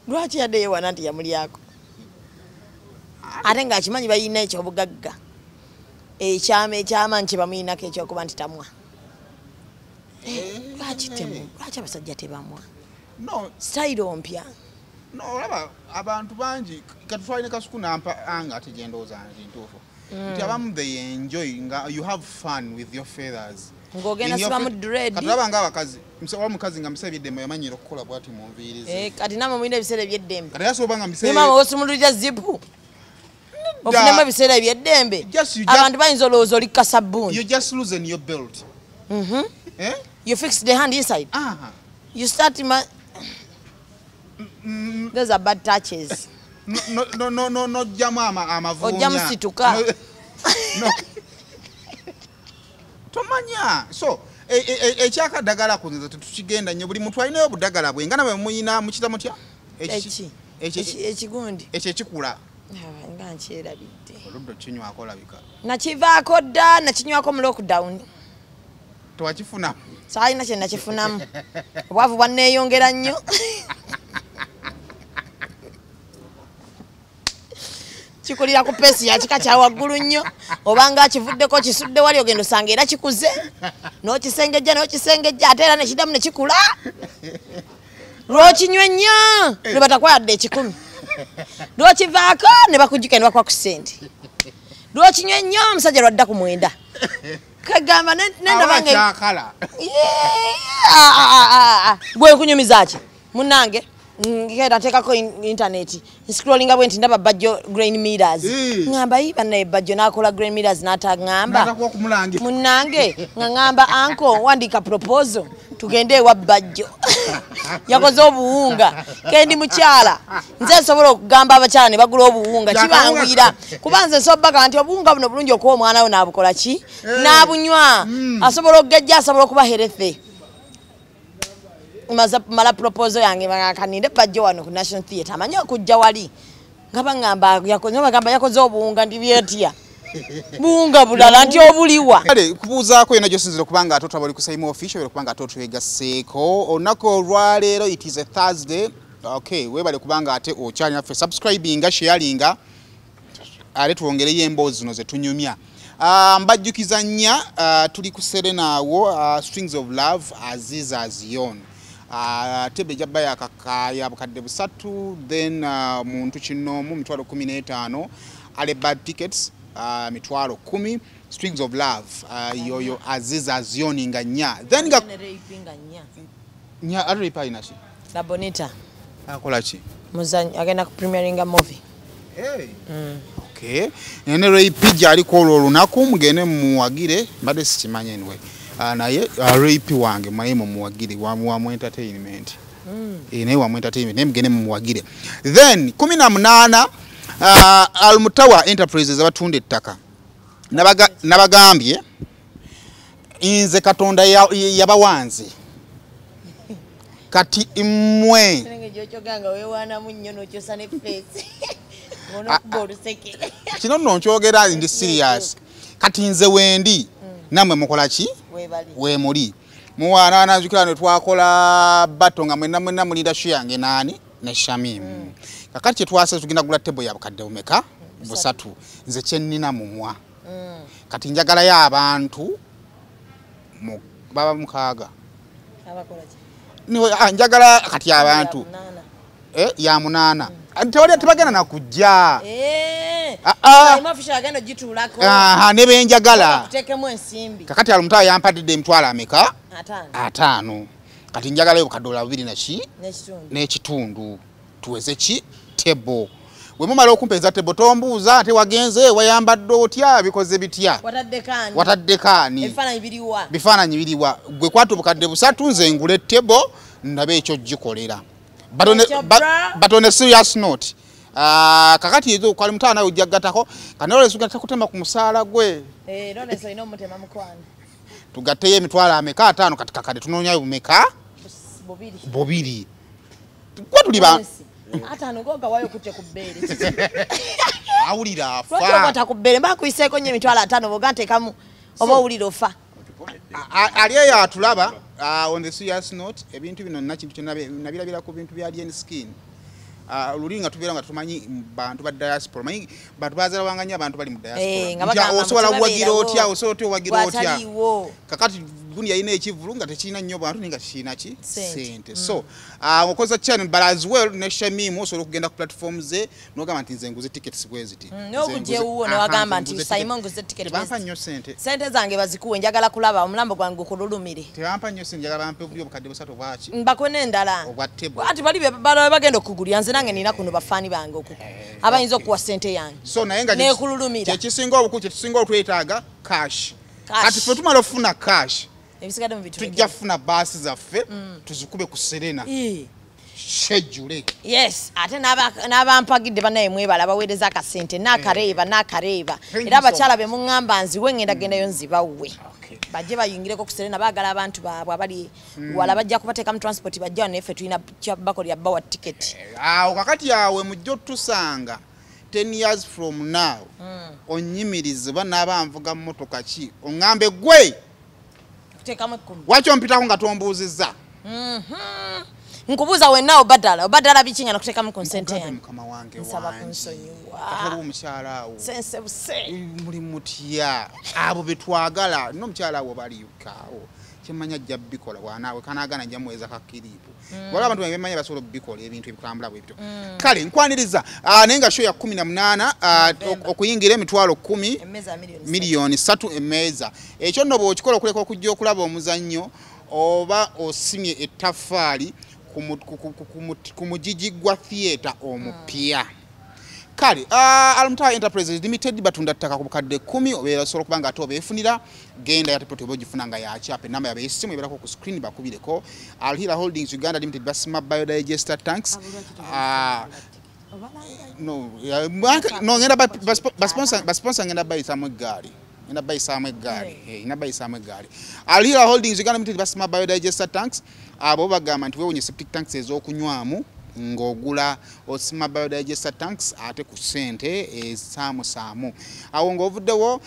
Lwaki yaddeyo wana nti yamulyako ate ng'akimanyi balina ekyobugagga ekyamaanyi kye bamuyinako ekyokuba nti tamwa lwaki abasajja tebamwa sitayiro mpya no olaba abantu bangi katutwalire kasuku nampa anga ate gye ndowooza nti ntuufu nti abamu they enjoy nga you have fun with your feathers ng'ogenda sibamu dread katulaba ng'abakazi omukazi nga musebe eby'eddembe yamanyira okukola bw'ati mu nviiri ze kati namwe mulina ebiseera eby'eddembe kati yasoba nga musebe mama osumululira zipu ofunemu ebiseera eby'eddembe abantu bayinza olowooza oli kasabbuuni you just loosen your belt you fix the hand inside you start those are bad touches no jamu amavuunya ojja musituka tomanya so ekyakadagala kunze tetukigenda nnyo buli muntu alinayo obudagala bwe nga nawe muyina mukita mutya ekigundi ekyo ekikula nga nkyerabidde oludda kinywako olabika nakivaako dda nakinywako mu lockdown tewakifunamu saalina kye nakifunamu obwavu bwanneeyongera nnyo kikulira ku peesi ya kika kya waggulu nnyo obanga akivuddeko kisudde wali ogenda osanga era kikuze n'okisengejja ate era nekiddamu ne kikula lw'okinywa nnyo ne batakwayadde 10 lw'okivaako ne bakujjuka ne bakuwa ku ssente lw'okinywa nnyo omusajja lwadda ku 9 kagamba nendabange gwe kunyumiza ki munnange ngenda nteekako intaneti nscrollinga bwe nti ndaba bajjo grain meters ngamba yiba naye bajjo n'akola grain meters n'atagamba munnange nga ngamba anko wandiika proposal tugende ewa bajjo yakoze obuwunga kendi mukyala nze nsobola okugamba abakyala ne bagula obuwunga kibangwira kuba nze nsobagamba nti obuwunga buno bulungi okuwa omwana we n'abukola ki n'abunywa asobola okugejja asobola okuba herethe mala proposal yange kaninde bajjo wano ku National Theatre amanyi okujja wali nga bagamba yakoze obuwunga ndi byetya buwunga bulala nti obuliwa kubuuzaako yonna gyosinzira okubanga ate otwaba oli ku Sime Official okubanga ate otwegasseeko olunaku olwaleero it is a Thursday okay weebale kubanga ate okyali naffe subscribinga sharinga ate twongereyo emboozi zino ze tunyumya mbajjukiza nnya tuli ku Serenaawo Strings of Love Aziz Azion tebe jabba yakakaya bukadde busatu then muntu kinoomu mitwalo 15 ale bad tickets mitwalo 10 Strings of Love yoyo Aziz Azion nga nya then nga nya aripa inashi la bonita akola ki muzanyi agenda ku premieringa movie okay nene Ray Pija aliko olunaku mugene muwagire mbade sikimanye anyway naye Ray wange mwaye muwagire wa entertainment naye wa entertainment nemugene muwagire then 18 Almutawa Enterprises abatunda ettaka nabagambye inze Katonda yabawanze kati imwe kino nno nkyogera ndi serious kati nze wendi namwe mukola ki we muli muwana anazukira ne twakola bato nga mwenna mulida yange nani ne Shamim kakati twase tugenda gula table ya bukadde umeka busatu nze kyennina mumwa kati njagala ya abantu baba mukaaga abakola ki niwe njagala kati abantu ya munana tewali tebagenda nakujja mafisha agenda gitulako ne benjagala kutekemu ensimbi kakati Almutawa yampadde emitwalo ameka 5 kati njagala yo kadola 2 n'ekitundu tuweze ki tebo we mumala okumpeza tebo tombuuza ate wagenze wayambadde otya bikoze bitya watadde kaani bifaananyi biriwa gwe kwata obukadde busatu nze ngule tebo ndabe ekyo gikolera but on a serious note kakati ezo kwali mutawa nawe ojjagatako kanalo lesuga takutema ku musaala gwe Lorenzo ino mutema mukwano tugateyo emitwalo ameka 5 kati kakade tunonyayo bumeka bobiri kwa tuliba ata nogoga wayo kute kubere awulira afa kwata kubere mbakuyiseko nye emitwalo 5 bogante kamu oba awulira ofa aliye ya tulaba on the serious note ebintu bino nnakintu nabirabira ku bintu bya Alien Skin lulinga tubeera nga tumanyi bantu ba diaspora manyi bantu bazala banganya abantu bali mu nga diaspora osobola wagira otya osobola wagira otya wataliwo kakati gundi yalina ekivulu nga tekirina nnyo bantu ninga kina ki sente so okoza channel but as well ne Shamim osobola kugenda ku platforms ze nogamba nti nze nguze tickets bweziti n'okujja ewuwo ne wagamba nti Simon nguze ticket bampa nnyo sente zange bazikuwe njagala kulaba omulambo gwange okululumire tebampa nnyo sente njagala bampe buli obukadde busatu bwaki mbakone endala obwattebwa ati bali bagenda okugulya nze nange nina kuno bafaani bange okuku abayinza okuwa sente yange so naye nga nekululumira kyekisinga obukulu kyekisinga otwetaaga cash ati fe tumala ofuna cash ebisigade mu bitu tujja funa baasi zaffe tuzikube ku Serena schedule yes ate n'abampagidde banaye mwebala baweereza akasente n'akareeba era abakyala be muŋŋamba nziwe ngenda gendayo nzibawe bajje bayingireko ku Serena baagala abantu baabwe abali wala bajja kubateeka mu transport bajja neffe tulina bako lya bawa ticket awo kakati yawe mujja otusanga 10 years from now onyimirize banaaba nvuga mmotoka ki oŋŋambe gwe kuteekamu 10 waki ompitako nga tombuuzizza nkubuuza wenna obadala bikinya nakuteekamu consent yange mukama wange nsaba kunsonyiwa kataba omukyala awo sense buse muli mutya abo betwagala n'omukyala awo baliyukaawo kyemanya ajja bikola bwanaawe kanaagana nja muweza kakiriipu waliwo abantu bemanya basobola bikola ebintu ebikambula bwebityo kale nkwaniriza naye nga show ya 18 okuyingira emitwalo 10 miliyoni 3 emmeeza ekyo nno bw'okikola okuleka okujja okulaba omuzannyo oba osimye ettaffaali ku mugigi gwa theatre omupya kale Almutawa Enterprises Limited batunda ttaka ku bukadde 10 obeera osobola okuba nga ate obeefunira genda yatepoti oba ogifuna nga yakyapa enamba yabe esimu ebeerako ku screen bakubireko Alhira Holdings Uganda Limited basima biodigester tanks ngenda basponsor ngenda bayisamu eggaali Alhira Holdings Uganda Limited basima biodigester tanks abo bagamba nti weewunye septic tanks ez'okunywamu ng'ogula osima biodigester tanks ate ku ssente esaamusaamu awo ng'ovuddewo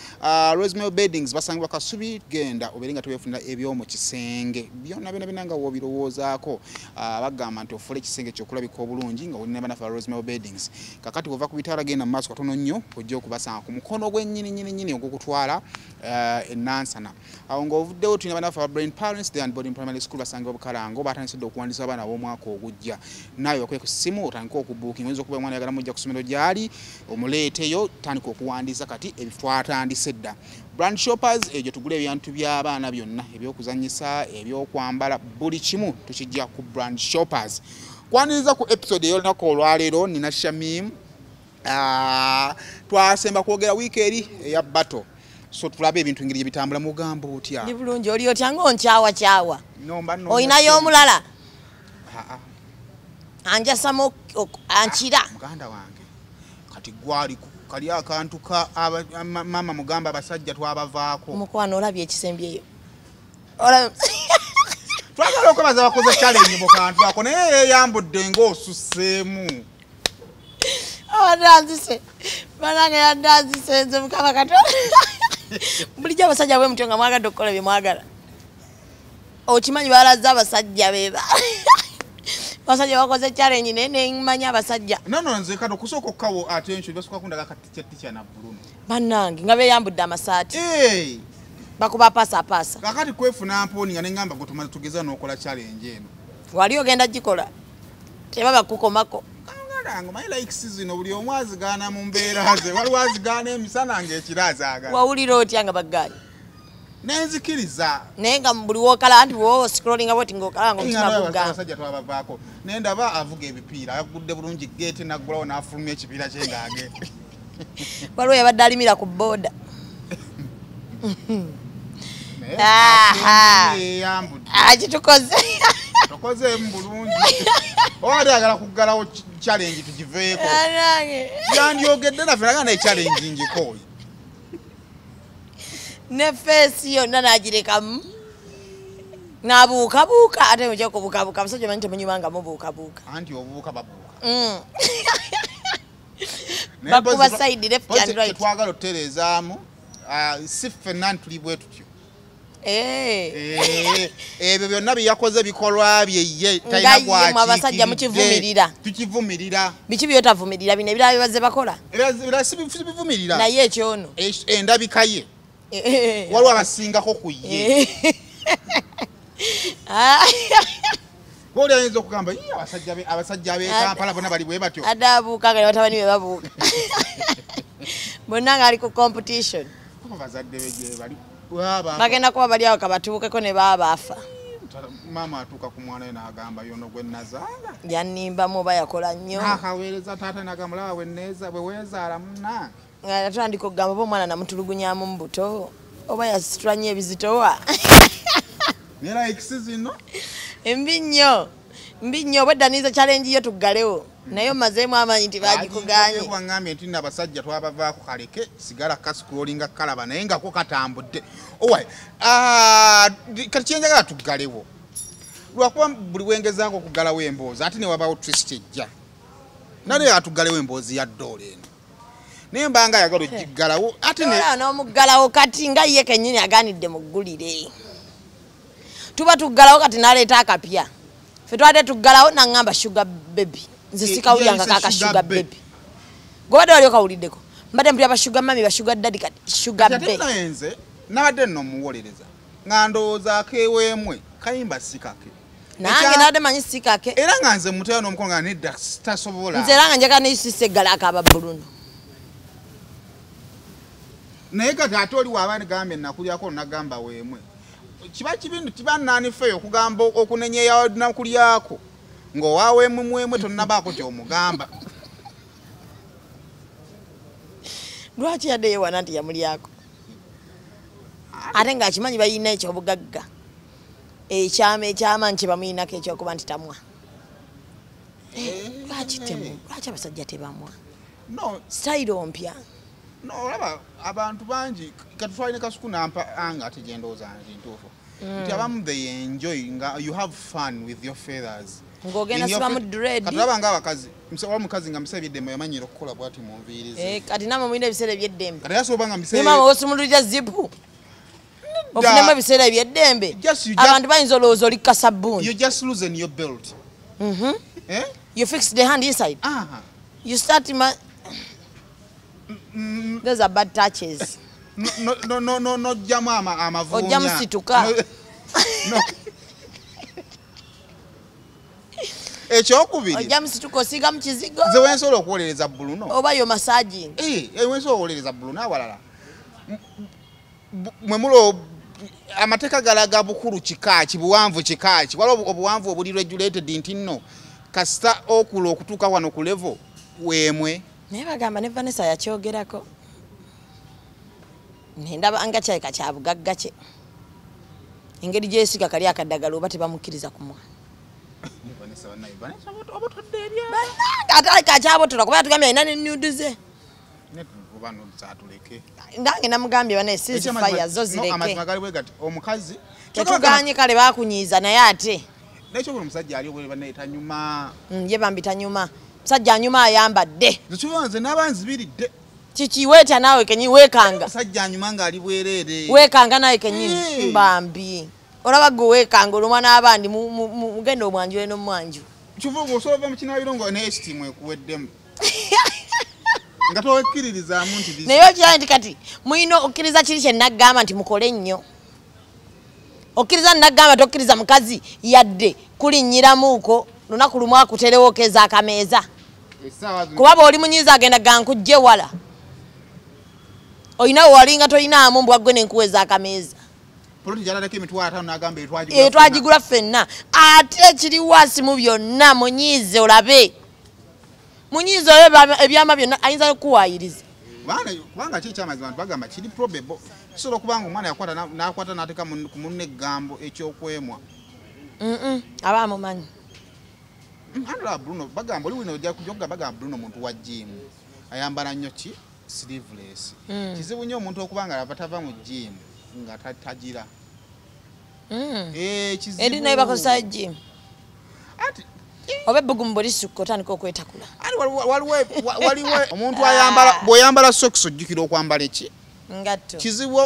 Rosemary Beddings basangibwa Kasubi genda obeere nga teweefunira eby'omu kisenge byonna byonna nga w'obirowoozaako bagamba nti ofule ekisenge ky'okulabika obulungi nga olina banafa Rosemary Beddings kakati bw'ova ku bitaala genda mu maaso katono nnyo ojja okubasanga ku mukono gw'ennyini ogw'okutwala ennansana awo ng'ovuddewo tulina banafa Brain Parents Day and Boarding Primary School basangibwa Bukalango batandisedde okuwandiisa abaana b'omwaka ogujja wakwe ku simu otandika okubuukinga oyinza okuba omwana yagala mujja ku ssomero gy'ali omuleeteyo tandika okuwandiisa kati ebifo atandise dda brand shoppers egyo tugula ebintu by'abaana byonna ebyokuzanyisa ebyokwambala buli kimu tukijja ku brand shoppers kwaniriza ku episode ey'olunaku olwaleero nina Shamim twasemba kwogera wiiki eri eya bato so tulabe ebintu engeri gye bitambula mugamba otya ndi bulungi oli otya ng'onkyawa oyinayo omulala anjasamo ankira muganda wange kati gwali kali akantu ka mama mugamba abasajja twabavaako omukwano olabye ekisembyeyo twagala okubaza bakoze challenge mu kantu ako naye yeyambudde ng'osusseemu adanzise banange yadanzise nze mukama katonda bulijjo abasajja bwe mutyo nga mwagadde okukola bye mwagala okimanyi balaza abasajja beba basajja bakoze challenge nene mmanya abasajja nono nze kano kusooka okkawo attention basooka kundaga katicha na Bruno bannange nga beeyambudde amasaati bakuba paasa kakati kwefuna mponi nga nengamba ngo tumaze tugeza n'okola challenge eno wali ogenda gikola tebaba kukomako kangalango my likes zino buli omu azigaana mu mbeera ze waliwo azigaana emisana ng'ekiraazaaga wawulira otya nga baggaali nenzikiriza naye nga buli wookala nti wo scrollinga bwoti ng'okala nga omutima gugga abasajja twabavaako naye ndaba avuga ebipiira agudde bulungi geeti naggulawo n'afulumya ekipiira kye ng'agenda waliwo yabadde alimira ku booda kitukoze tokozeemu bulungi owaali agala kuggalawo challenge tugiveeko yandyogedde naffe naga naye challenge ngikooyi ne feesi yonna n'agirekamu n'abuukabuuka ate mujja kubuukabuuka abasajja manyi temunyuma nga mubuukabuuka anti obuuka babuuka bakuba side left and right twagala otereezaamu si ffenna tuli bwe tutyo ebyo byonna byakoze bikolwa bye ye talina gwaki abasajja mukivumirira tukivumirira biki byotavumirira bine ebirala bibaze bakola bivumirira naye ekyono endabika ye waliwo abasingako ku ye Boli ayinza okugamba abasajja be Kampala bonna bali bwe batyo adabuuka nga batabani be babuuka bonna nga ali ku competition bazadde beje bali bagenda kuba bali awo kabatuukeko ne baba afa mama atuuka ku mwana we n'agamba yono gwe nazaala yannimbamu oba yakola nnyo akaweereza taata n'agamba laba bwe weezaala munna nga atandika okugamba oba omwana namutulugunyaamu mu buto oba yasitula nnyo ebizitowa nera ekisi zino mbi nnyo oba eddaniiza challenge yo tuggalewo naye omazeemu amanyi nti bagikuganye wangambye nti n'abasajja twabavaako kaleke sigala kascrollinga kalaba naye nga ko katambudde owai kati kyenjagala tuggalewo lwakuba buli wengezaako okuggalawo emboozi ate ne wabawo twist ejja nale atuggalewo emboozi ya ddoola eno naye mbanga ayagala ogiggalawo ate n'omuggalawo kati nga ye kennyini aganidde mu ggulire tuba tuggalawo kati naleeta akapya ffe twade tuggalawo naŋŋamba sugar baby nze sikawulyanga kaka sugar baby gobadde wali okawuliddeko mbadde mpulira bashuga mami bashuga daddy kati sugar baby nze nabadde nno muwoleleza nga ndowooza akeweemwe kayimba sikake nange nabadde manyi sikake era nga nze muteyo n'omukono nga nedda sitasobola nze era nga njagala neisisa eggala akaba bbuluno naye kati ate oli waaba nigambye nakulyako nagamba weemwe kiba kibintu kiba naanifeeyo okugamba okunenyeeya nakulyako ng'owaweemumwemwe tonnabaako ky'omugamba lwaki yadde yewana nti yamulyako ate ng'akimanyi bayina ekyobugagga ekyamanyi kye bamuyinako ekyokuba nti tamwa lwaki abasajja tebamwa sitayiro mpya olaba abantu bangi katutwaline kasuku nampa anga ate gyendowooza ntuufu nti abamu they enjoy nga you have fun with your feathers ng'ogenda sibamu dread kati olaba nga abakazi omukazi nga mubiseera eby'eddembe yamanyira okukola bwati mu nviiri ze kati namwe mulina ebiseera eby'eddembe kati yasobola nga mubiseera mama osumululira zipu ofunemu ebiseera eby'eddembe abantu bayinza olowooza oli kasabbuuni you just loosen your belt you fix the hand inside you start those are bad touches no jama amavunya ojamu situka ekyokubiri ojamu situka osiga mu kizigo ze wensobola okuwolereza bbuluno oba yo massaging wensobola okuwolereza bbuluno awalala mwemulo amateeka galaga bukulu kikaaki buwanvu kikaaki waliwo obuwanvu obuli regulated nti nno kasita okula okutuuka wano ku level weemwe naye bagamba ne Vanessa yakyogerako nendaba nga kyayika kya bugagga kye engeri gyesiga kali akaddagala oba tebamukkiriza kumwa ate kakyabotola kuba yatugambye alina nenudu ze nange namugambye bane sizifaya zo zireke omukazi tetuganye kale bakunyiiza naye ate nekyo omusajja ali obwe bane tanyuma ye bambi tanyuma musajja anyuma ayambadde zikibanze n'abanzibiridde kikiweeta naawe kenyini weekanga musajja anyuma ng'ali bwereere weekanga nawe kenyini mbambi olaba gwe weekanga olumwa n'abandi mugenda omwanju eno mumwanju kivuga osobola mu kinaabiro nga n'ekitiimu ekuweddemu nga towekkiririzaamu nti naye okiraba nti kati mulina okkiriza kiri kye naggamba nti mukole nnyo okkiriza naggamba tokkiriza mukazi yadde kulinnyiramuuko lunaku lumu akuterewo okeza akameeza kuba bw'oli munyiiza agenda gankujje wala olina wewalinga tolinaamu mbwaggwe nenkuweza akameeza twagigula ffenna ate ekiri wansi mu byonna munyiize olabe munyiize olabe ebyama byonna ayinza okukuwaayiriza kubanga ki ekyamazima nti bagamba kiri probable kisobola okubanga omwana nakwata n'ateeka ku munne eggambo ekyokwemwa aba amumanyi andula Bruno bagamba oli wino ojja kujja bagamba Bruno muntu wa gym ayambala nnyo ki sleeveless kizibu nnyo omuntu okubanga abatava mu gym nga tagira kizibu eri naye bakozesa gym ati oba ebbugumu bwelisukka otandika okwetakula waliwo omuntu ayambala bw'oyambala socks ojjukira okwambala eki Ngatto. Kizibu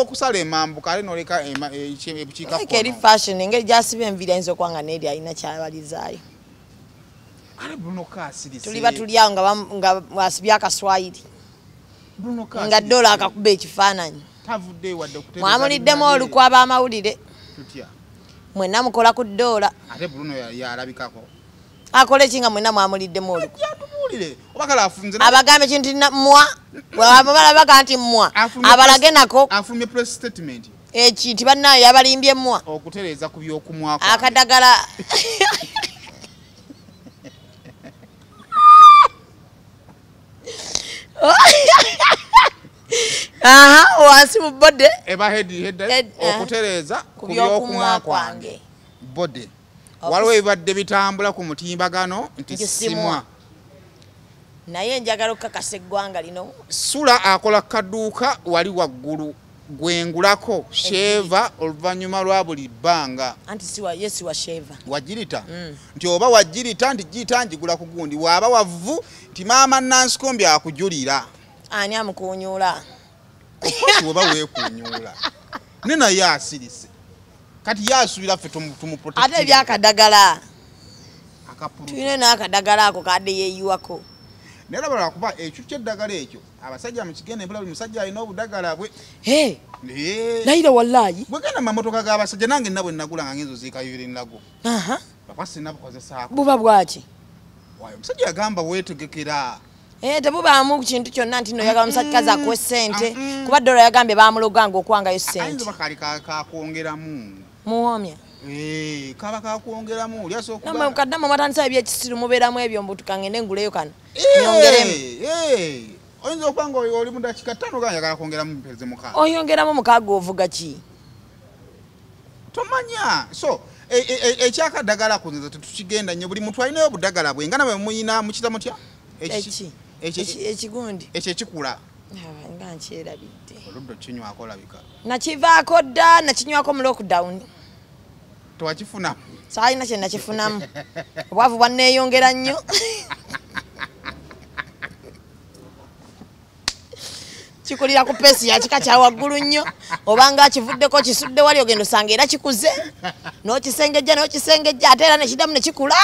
okusala emambu kale noleka ebukiika kono. Keri fashion engeri gyasiba enviiri ayinza okwanga n'eri alina kyabalizaayo. Ale Bruno Kasirisi. Tuli batulyawo nga wasibye akaswayiri. Bruno Kasirisi. Nga dola akakuba ekifaananyi. Tavudde wadde okutereeza. Mwamuliddemu olukwa ab'amawulire. Tutya. Mwenna mukola ku dola. Ate Bruno yalabikako. Akole kinga mwenna mwamuliddemu olukwa. Yatubulire. Obakala afunze. Abagambe kintu mwa. Wabala baga nti mwa. Abalage nako. Afumye press statement. Ekinti bannayo yabalimbye mwa. Okutereeza ku by'okumwako. Akadagala. Aha, wansi mu bode. Eba head okutereeza ku by'okumwa kwange. Bode. Waliwo ebadde bitambula ku mutimbagano nti simwa. Naye njagala okukakasa eggwanga lino. Sula akola kaduuka wali waggulu gwengulako sheva oluvannyuma lwa buli bbanga. Anti yesi wa sheva. Wajirita. Nti oba wajirita nti jita njigula ku gundi. Waba wavu nti maama Nansikombi akujulira. Ani amukunyula. Oba weekunyula. Nena yasirise. Kati yasubira ffe tumuprotect. Ate byakadagala. Akapulu. Tuyine n'akadagala ako kadde yeeyiwako. Nera bala kuba ekyo kyeddagala ekyo. Abasajja mu kigenda embula buli musajja alina obudagala bwe. Naira wallahi. Bwegenda mamotoka g'abasajja nange nabwe nagula nga ngenzo ziika yubiri nago. Aha. Bakwasi nabukozesaako. Buba bwaki. Waayo musajja yagamba weetegekera. Tebubaamu kintu kyonna nti no yagala omusajjakazi akuwe ssente. Kuba dola yagambye baamuloganga okwangayo ssente. Ayinza bakali kakwongeramu. Muwomya. Kaba kakwongeramu. Namwe mukaddamu mwatandisa ebyekisiru mubeeramu ebyo mbutuka ngende nguleyo kano. Nyongeremu. Oyinza okwanga oli mu dakiika 5 ganyagala kwongeramu mpeze mukaaga. Oyongeramu mukaaga ovuga ki? Tomanya. So ekyakadagala kunze tetukigenda nnyo buli muntu alinayo obudagala bwe nga nawe muyina mukita mutya? Ekigundi. Ekyo ekikula. Nga nkyerabidde. Oluddo kinywako olabika. Nakivaako dda nakinywako mu lockdown. Tewakifuna. Saalina kye nakifunamu. Obwavu bwanneeyongera nnyo. Kikulira ku peesi ya kika kya waggulu nnyo. Obanga akivuddeko kisudde wali ogenda osanga era kikuze. N'okisengejja ate era nekiddamu ne kikula.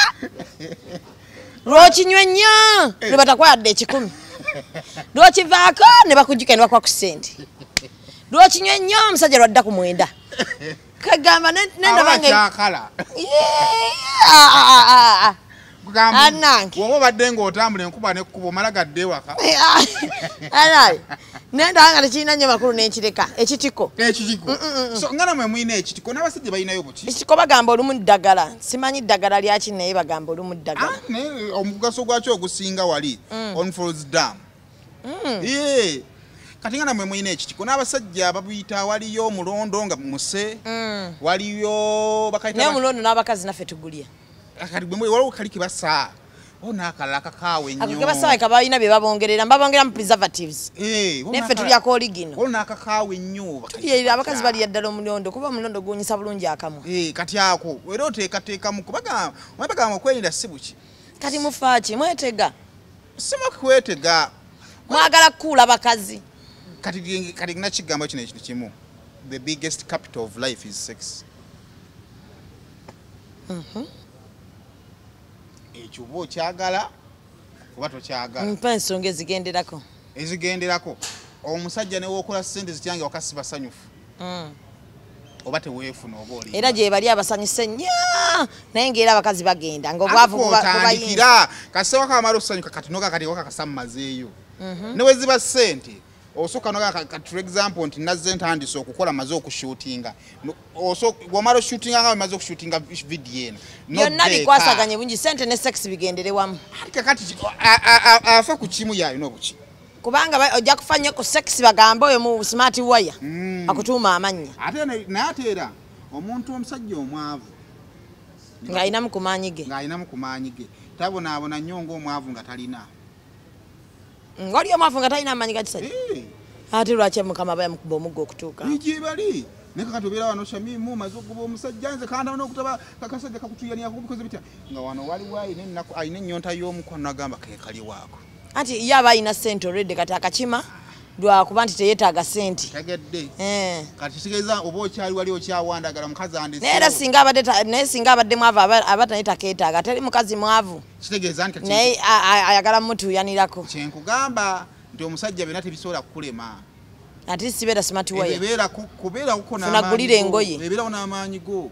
Lw'okinywa nnyo lwe batakwayadde 10. Lw'okivaako ne bakujjuka ne bakuwa ku ssente. Lw'okinywa nnyo omusajja lwadda ku 9. Kagamba nenda bange. Kyakala. Anange. Wowe badde ng'otambula enkuba n'ekkubo mala gadde waka. Anange. Nenda nga tekirina nnyo makulu n'ekireka ekitiko. Ekitiko. So ngana mwe muyina ekitiko n'abasajja balinayo buki. Ekitiko bagamba olumu ddagala. Simanyi ddagala lyaki naye bagamba olumu ddagala. Omugaso gwakyo ogusinga wali on Falls Dam. Kati ngana mwe muyina ekitiko n'abasajja babuyita waliyo omulondo nga muse. Waliyo bakayita. Naye omulondo n'abakazi naffe tugulya. Kati bwe waliwo kali kibasa. N'akalala kakaawe nnyo. Akakebasa kabalina bye babongerera mu preservatives. Neffe tulyako oligino. N'akakaawe nnyo. Tulya abakazi balya ddala omulondo kuba omulondo gunyisa bulungi akamwa. Kati ako era oteekateekamu kubagamba mwebagamba okwerinda si buki. Kati mufaaki mwetega. Sima kwetega. Mwagala kuula bakazi. Kati nakigambo kino ekintu kimu. The biggest capital of life is sex. Ekyo bo kyagala oba tokyagala. Mpa ensonga ezigenderako. Ezigenderako. Omusajja ne w'okola ssente zikyange wakasi basanyufu. Oba teweefuna oba oli. Era gye bali abasanyuse nnyo naye ng'era abakazi bagenda ng'obwavu bubayinza. Kasewa kamala okusanyuka kati noga kati wakasammazeeyo. Ne we ziba ssente. Osoka noga kati for example nti nazze ntandise okukola maze okushootinga. Wamala oshootinga nga maze okushootinga video eno. Byonna bikwasaganye bungi ssente ne sex bigendere wamu. Kati afa ku kimu yalina obuki. Kubanga ojja kufa nnyo ku sex bagamba oyo mu smart wire. Akutuuma amannya. Ate naye era omuntu omusajja omwavu. Ng'ayinamu ku maanyi ge. Ng'ayinamu ku maanyi ge. Tabonaabona nnyo ng'omwavu nga talina. Ng'oli omwavu nga talina amaanyi gakisajja. Ate lwaki Mukama bayamukuba omuggo okutuuka. Gye bali. Ne kakati obeera wano Shamimu maze okuba omusajja nze kanda n'okutaba kakasajja kakutuyania kubikoze bitya. Nga wano waliwo ayina ennyonta y'omukwano n'agamba ke kali waako. Anti ye aba ayina ssente already kati akakima Dwa kuba nti teyetaaga sente. Tegedde. Kati kitegeeza oba okyali wali okyawandagala mukazi andese. Naye singa abadde mwavu abataneta keetaaga teri mukazi mwavu. Kitegeeza nti naye ayagala mutuuyanirako. Kyenkugamba nti omusajja byonna tebisobola kukulema. Ati sibeera smart way. Kubeera uko na funagulira engoye. Bebeera na amaanyi go.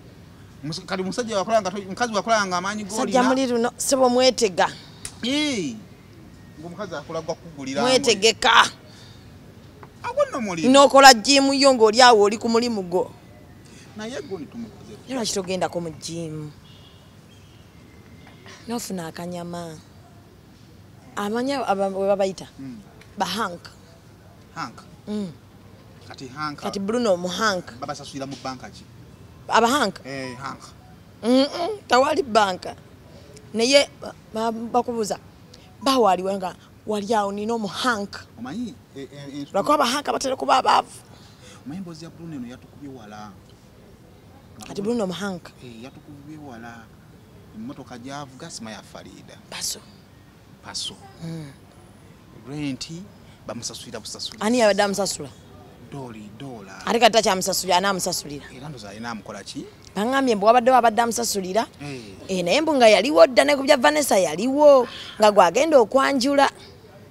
Kati musajja wakolanga mukazi wakolanga amaanyi go. Sajja muli luno sebo mwetega. Omukazi akola gwa kugulira. Mwetegeka. Agonno muli. Nokola gym yo ng'oli awo oli ku mulimu go. Naye goni tumukoze. Era kitogenda ko mu gym. Nofuna akanyama. Amanya babayita. Bahank. Hank. Kati Hank. Kati Bruno mu Hank. Baba sasula mu banka ki. Aba Hank. Hank. Tawali banka. Naye bakubuza. Bawali wenga wali awo nino mu Hank. Omanyi lako aba Hank batera kuba abavu. Omanyi mbozi ya Bruno eno yatukubye wala. Kati Bruno mu Hank. Yatukubye wala. Emmotoka gyavuga sima ya Farida. Paso. Renti bamusasula busasula. Ani yabadde amusasula? Dola. Ate kati takyamusasulira anaamusasulira. Era ndoza alina amukola ki? Bangambye mbu wabadde amusasulira. Naye mbu nga yaliwo dda ne ku bya Vanessa yaliwo nga gwagenda okwanjula.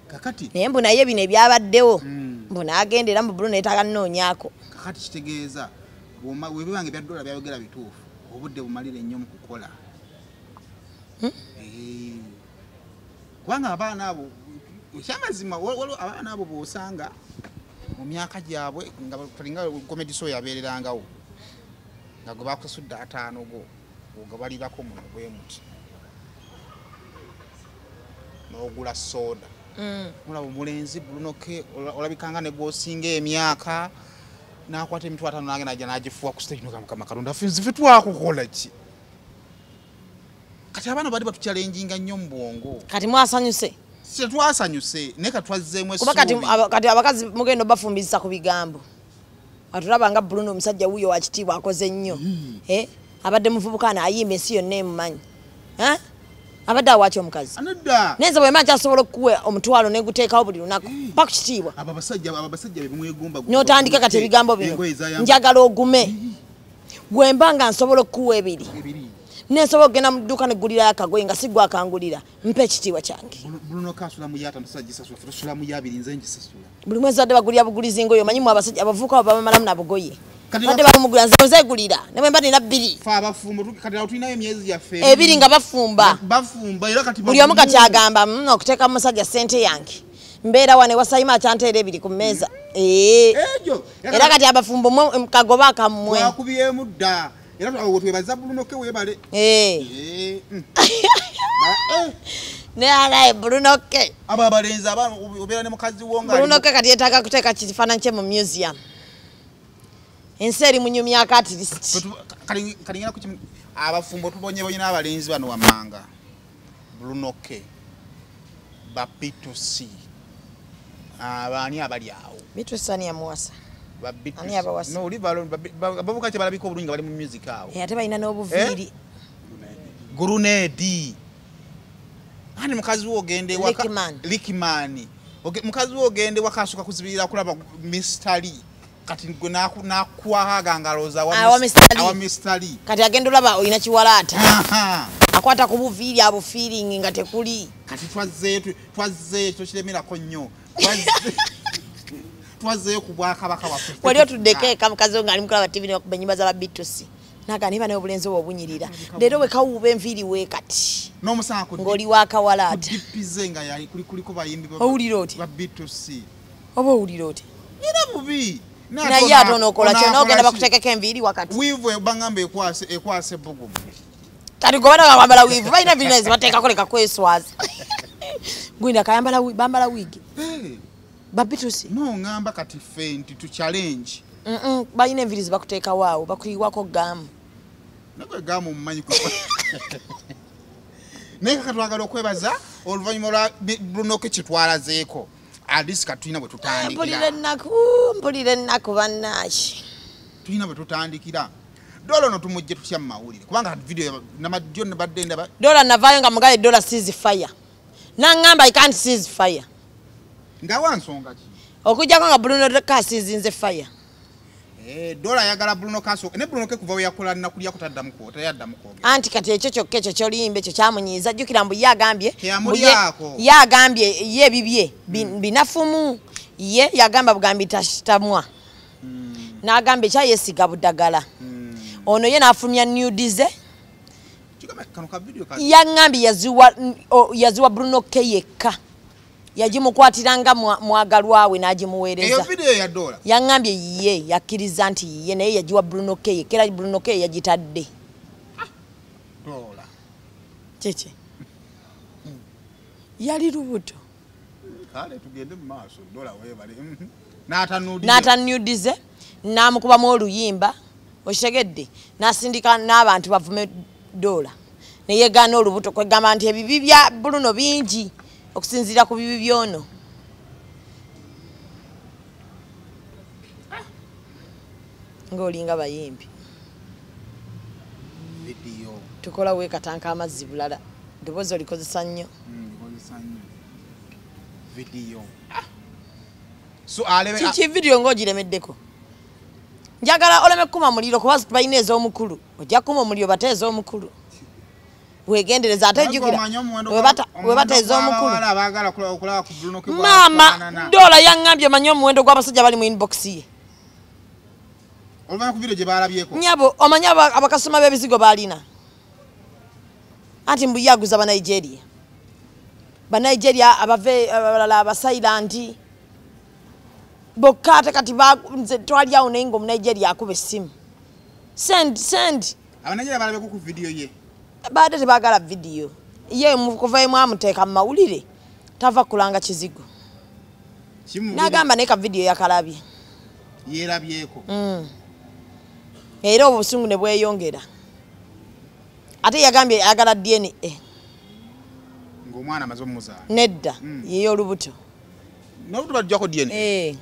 Kakati. Naye mbu naye bino ebyabaddewo. Mbu n'agenda era mu Bruno neetaaga nnoonyaako. Kakati kitegeeza webibange bya dola byayogera bituufu. Obudde bumalire nnyo mu kukola. Kubanga abaana abo ekyamazima abaana abo bw'osanga mu myaka gyabwe nga tulinga comedy show yabeererangawo nga gwe bakusudde 5 go nga balirako muno bwe muti n'ogula soda mulaba omulenzi Bruno ke olabikanga ne gwosinga emyaka n'akwata emitwe 5 nange najja n'agifuwa ku stage n'okama Katonda ffe twakukola ki kati abaana bali batuchallenginga nnyo mu bwongo kati mwasanyuse twasanyuse neka twazzeemu kuba kati abakazi mugendo bafumbizisa ku bigambo atulaba nga Bruno omusajja wuyo wa kitiibwa akoze nnyo abadde muvubuka ayimba ensi yonna emumanyi abadde awaaki omukazi nenze bwe manja asobola okukuwa omutwalo neguteekawo buli lunaku paku kitiibwa abasajja bemwegomba n'otandika kati ebigambo bino njagala ogume gwemba nga nsobola okukuwa ebiri nensobola okugenda mu dduuka negulirayo akagoye nga sigwa akangulira mpa ekitiibwa kyange Bruno kasula mu yata tusajjisasula tusula mu yabiri nze njisasula buli mwezi adde bagulira bugulizi ngoyo manyi mu abasajja abavuka bamalamu nabugoye badde balumugula nze nzegulira ne bwe mba nina 2 fa abafumbo kati tulinayo emyezi yaffe 2 nga bafumba era kati buli omu kati agamba okuteeka mu musajja sente yange mbeera wane wasayima kyanteera 2 ku mmeeza era kati abafumbo kagoba akammwe wakubyemu dda era twebaza Bruno ke webale ne alaye Bruno ke aba abalenzi aba obeera ne mukazi wonga Bruno ke kati yetaaga kuteeka kifaananyi kye mu museum ensi eri munyumya akati kalingana ku abafumbo tubonyebonye n'abalenzi bano wamanga Bruno ke bapitusi abani abali awo bitusani ya muwasa ani abawasa no libalo babuka kye balabika obulungi bali mu music awo ate balina n'obuviiri Gurunedi ani mukazi wo ogende waka Likimani mukazi wo ogende wakasuka kuzibirira kulaba Mr. Lee kati gwe nakuwaga ngaloza wa Mr. Lee kati agenda olaba oyina kiwalaata akwata ku buviiri abo feeling nga tekuli kati twazze tokiremerako nnyo twaze ku Bwakabaka waffe wali otuddeko mukazi wo ng'ali mukulaba TV nebakuba ennyimba za babitusi naganiba naye obulenzi obwo obunyirira leero wekawuuba enviiri we kati n'omusango ng'oli wakawalaata kudipize nga yali kuliko bayimbi owulira oti babitusi oba owulira oti era bubi naye ate onookola kyo n'ogenda bakuteekeko enviiri wakati wiivu bangamba ekwase bugumu kati gwe bana bambala wiivu balina bizinesi bateekako leka kweswaza gwinda bambala wiigi babitusi no ngamba kati ffe nti tu challenge balina enviiri zibakuteekawo awo bakuyiwako gamu nakwe gamu mumanyi naye kakatwagala okwebaza oluvannyuma lwa Bruno ke kitwalazeeko adisi katulina bwe tutandikira mpulira ennaku bannaki tulina bwe tutandikira dola no tumujje tutya mu mawulire kubanga video namajjo nabadde ndaba dola navaayo nga mugaye dola seize fire nangamba I can't seize fire nga wansonga ki okujjako nga Bruno kasizinze fire. Dola yagala Bruno Kaso ne Bruno ke kuva we yakola nakulya kutaddamu ko tayaddamu ko anti kati ekyo kyokka ekyo kyolimbe ekyo kyamunyiiza jjukira mbu ye agambye ye agambye ye bibye binafumu ye yagamba bugambi tashitamwa n'agambye kyayesiga buddagala ono ye n'afulumya nudize yangambye yaziwa Bruno ke yekka yagimukwatiranga mwagalwawe n'agimuweereza eyo video ya Dola yangambye ye yakkiriza nti ye naye yagiwa Bruno K kera Bruno K yagitadde Dola cheche yali lubuto kale tugende mu maaso Dola webale n'atanudize n'amukubamu oluyimba oshegedde n'asindika n'abantu bavume Dola naye gana olubuto kwegamba nti ebibi bya Bruno bingi okusinzira ku bibi byono ngolinga bayimbi video tukola we katanka amazzi bulala ddoboozi olikozesa nnyo video so alebe kiki video ng'ogiremeddeko njagala oleme kuma muliro kuba bayina ez'omukulu ojja kuma omuliro bateeza omukulu wegendereza ate jukira webata ez'omukulu mama Dola yangambye manyi omuwendo gw'abasajja bali mu inbox ye oluvanyuma ku video gye baalabyeko nyabo omanya abakasoma b'ebizigo balina anti mbu yaguza Banigeria abave abalala abasailanti bokka ate kati twali awo naye ng'omu Nigeria akuba essimu send Abanigeria baalabyeko ku video ye baade tebagala video ye kuva emu amuteeka mu mawulire tava kulanga kizigo n'agamba naye ka video yakalabye yeerabyeko era obusungu ne bweyongera ate yagambye ayagala DNA ng'omwana amaze omumuzaala nedda yeyo olubuto n'olubuto bajjako DNA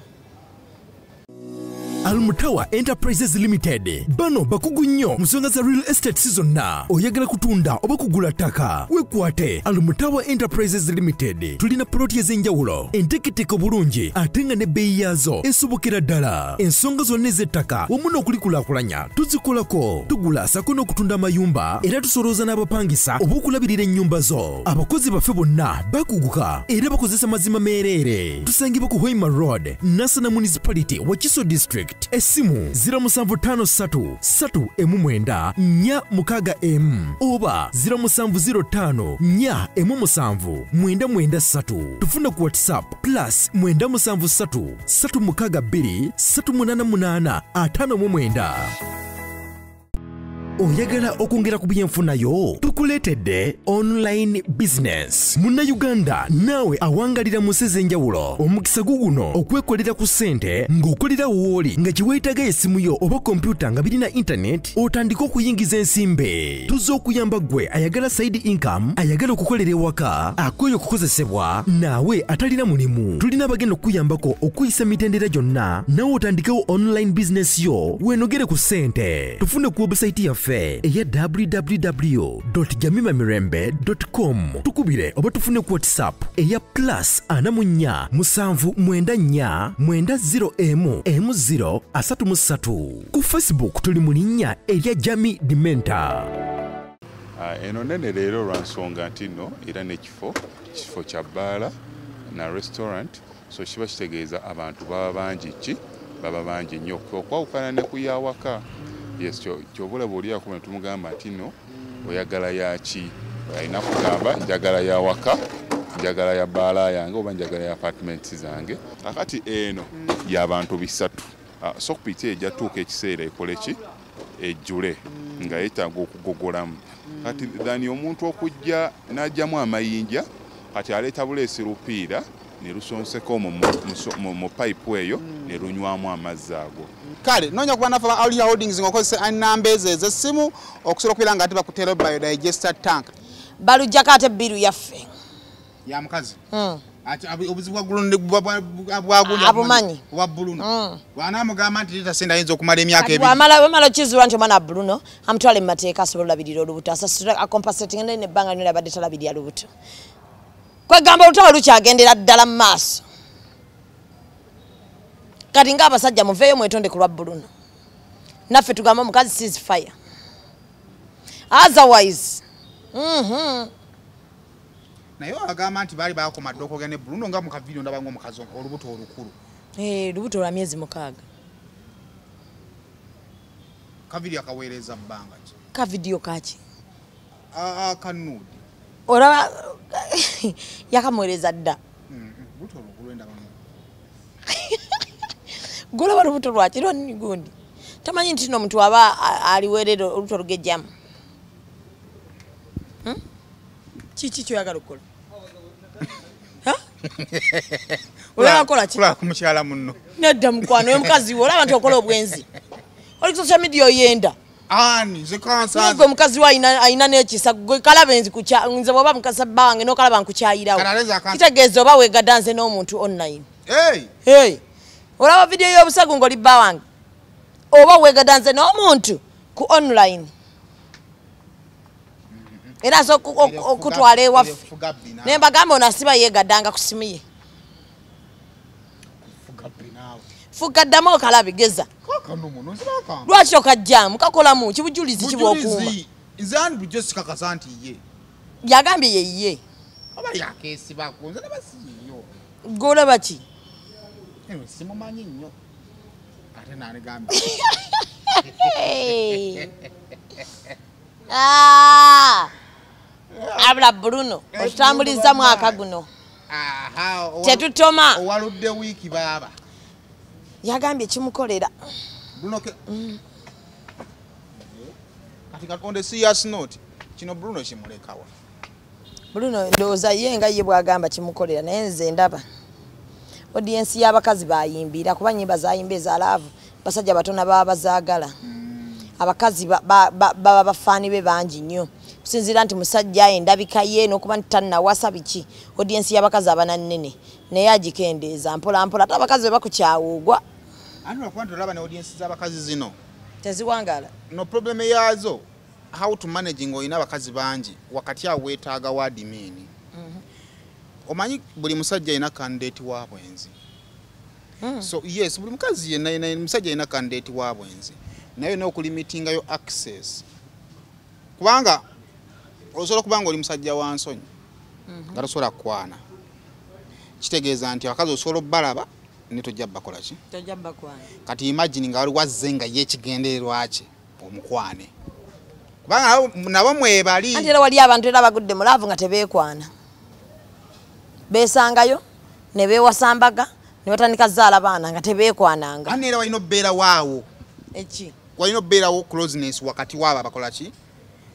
Almutawa Enterprises Limited bano bakugu nnyo musonga za real estate zonna oyagala kutunda oba kugula ttaka wekwate Almutawa Enterprises Limited tulina ploti ez'enjawulo enteketeko bulungi ate nga n'ebbeeyi yaazo esobokera ddala ensonga zonna ez'ettaka wamu n'okulikulaakulanya tuzikolako tugula sako n'okutunda amayumba era tusolooza n'abapangisa oba okulabirira ennyumba zo abakozi baffe bonna bakuguka era bakozesa mazima meereere tusangibwa ku Hoima Road Nasana Municipality Wakiso District Esimu 0753-4M oba 0705-4M7-993 tufuna ku WhatsApp +973-62-388-59 oyagala okwongera ku byenfunayo tukuleetedde online business Munnayuganda naawe awangalira mu nsezi enjawulo omukisa guguno okwekolera ku ssente ng'okolera wooli nga kiweetaga essimu yo oba kompyuta nga birina internet otandika okuyingiza ensimbe tuzze okuyamba gwe ayagala side income ayagala okukolera ewaka akweyo okukozesebwa naawe atalina mulimu tulina abagenda okuyambako okuyisa mitendera gyonna naawe otandikewo online business yo weenogere ku ssente tufune ku website yaffe eya www.jamimamirembe.com tukubire oba tufune ku WhatsApp eya +99490M033 ku Facebook tuli mu linnya erya Jami Dimenta. Eno nene leero lwansonga nti nno era n'ekifo kya bbaala na restaurant so kiba kitegeeza abantu baba bangi nnyo okwawukana ne ku yawaka. Yes, kyobula bw'oliako ne tumugamba nti nno oyagala yaki alina kugamba njagala ya waka njagala ya bbaala yange oba njagala ya apartments zange kakati eno y'abantu bisatu so kupita ejja tuuka ekiseera ekoleki ejjule nga yeetaaga okugogolamu kati dhani omuntu okujja n'ajjamu amayinja kati aleeta buleesi lupiira ne lusonseko mu pipe eyo ne lunywamu amazzi ago kale nonya kuba nafa Aulia Holdings ngokozesa namba ez'essimu okusobola okubeera nga ate bakutera biodigester tank balujjako ate biru yaffe ya mukazi obuzibu bwa gulundi bwagundi abumanyi wa Bruno wanamugamba nti litasenda ayinza okumala emyaka ebiri wamala kizulwa nti omwana Bruno amutwale mu mateeka asobola olabirira olubuto asasula acompensating n'ebbanga lyonna abadde talabirira lubuto kwegamba olutalo lukyagendera ddala mu maaso kati nga abasajja muveeyo mwetonde ku lwa Bruno naffe tugamba omukazi ceasefire otherwise naye agamba nti baali bakomadde okwogera ne Bruno nga mu kavidiyo ndabanga omukazi olubuto olukulu lubuto lwa myezi 6 kavidiyo akaweereza bbanga ki kavidiyo kaki kanuudi olaba yakamwereza dda buto olukulu endabanga golaba lubuto lwaki lwani gundi tamanyi nti no muntu aba aliweerera olubuto lugejjamu Chichi choyagala okukola. Olaba kola ki? Kula kumukyala munno. Nedda mukwano omukazi wo olaba nti okola obwenzi. Oli social media oyenda. Ani zikansa. Ngo mukazi wa ayina n'ekisa gwe kalabenzi kucha nze baba mukasa bange no kalaba nkukyayirawo. Kitegeeza oba wega dance n'omuntu online. Hey. Olaba video y'obusagu ngoli bawange. Oba wega dance n'omuntu ku online. Era so okutwala ewaffe nemba gamba onasiba yegaddanga ku simu ye fugaddamo okalabigeza lwaki okajjamu kakolamu kibujulizi kibwokuuma nzani bujosika kasanti ye yagambye yeyiye abali akesiba kunze nabasiyo golaba ki simumanyi nnyo ate nani gambye abula Bruno otambuliza mwaka guno tetutoma owaludde wiiki baba yagambye kimukolera Bruno kati on the serious note kino Bruno kimulekawa Bruno ndoza ye nga ye bwagamba kimukolera naye nze ndaba audience y'abakazi bayimbira kuba nyimba zayimbe za love basajja batona baba bazaagala abakazi baba bafani be bangi nnyo kusinzira nti musajja endabika ye n'okuba ntanna wasa biki audience y'abakazi abananene naye agikendeeza mpola mpola ate abakazi bakukyawugwa ani wakwanda olaba ne audience z'abakazi zino teziwangala no problem yazo how to managing oyina abakazi bangi wakati awo weetaaga wa admin omanyi buli musajja ayina candidate wa bwenzi so yes buli mukazi yenna musajja ayina candidate wa bwenzi nayo n'okulimitinga yo access kubanga osobola kubanga oli musajja wa nsonyi nga tosobola kukwana kitegeeza nti abakazi osobola obbalaba ne tojja bakola ki tojja bakwana kati imagine nga wali wazze nga ye ekigendererwa kye omukwane kubanga nabo mwebali anti era wali abantu era bagudde mu laavu nga tebeekwana beesangayo ne beewasambaga ne batandika zaala baana nga tebeekwananga ani era walina obbeera waawo eki walina obbeerawo closeness wakati waabo abakola ki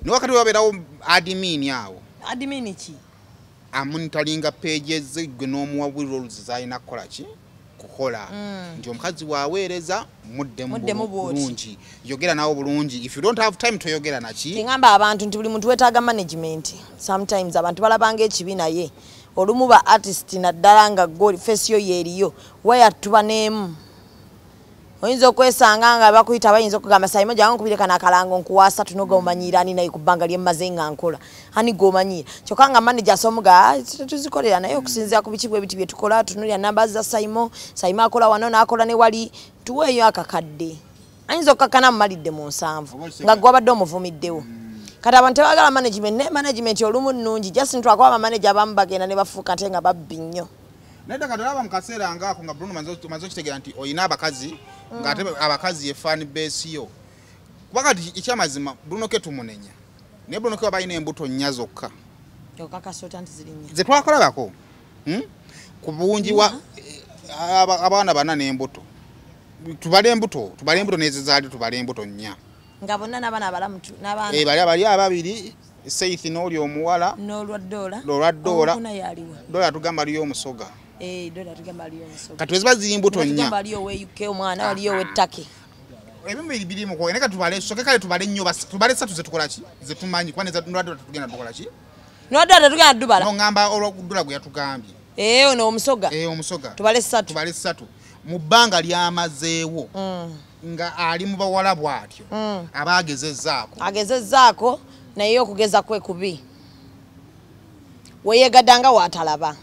ne wakati wabeerawo admin awo admin ki amonitoringa pages gwe n'omuwa rules zalina kukola ki kukola nti omukazi waweereza muddemu bulungi yogera nawo bulungi if you don't have time toyogera naki tingamba abantu nti buli muntu wetaaga management sometimes abantu balabanga ekibi naye olumu ba artist naddala nga goli face yo yeriyo waya tuba neemu oyinza okwesanga nga bakuyita bayinza okugamba sayimo jangu kubireka nakalango nkuwasa tunoga omanyirani naye kubanga lyemmaze nga nkola ani gomanyira kyokanga manager somuga tuzikolera naye okusinzira ku bikibwe biti bye tukola tunulya namba za sayimo akola wano nakola ne wali tuweeyo akakadde ayinza okakana mumalidde mu 7 nga gwabadde omuvumiddewo kati abantu tebagala management olumu nnungi just ntwakuba manager abamu bagenda ne bafuuka ate nga babbi nnyo nedda katolaba mu kaseera ngaako nga Bruno maze okitegeera nti oyina abakazi ng'ate abakazi ye fan base yo kuba kati ekyamazima Bruno ke tumunenya naye Bruno ke wabalina embuto nnya zokka ze twakolabako ku bungi wa abaana bana n'embuto tubale embuto nezizaali tubale embuto nnya nga bonna n'abaana abalamu n'abaana bali ababiri Seithi n'oli omuwala n'olwa Dola tugamba liyo omusoga Dola tugamba liyo omusoga kati weziba ziri mbuto nnya tugamba liyo weyuke omwana waliyo wettake ebimwe biri mu kwene tubale soke kale tubale nnyo tubale 3 zetukola ki zetumanyi kwane Dola tugenda tukola ki Dola tugenda dubala no ngamba olw'Dola gwe yatugambye ono omusoga tubale 3 mu bbanga lyamazeewo nga ali mu bawala bwatyo agezezzaako naye okugeza kwe kubi weyegaddanga waatalaba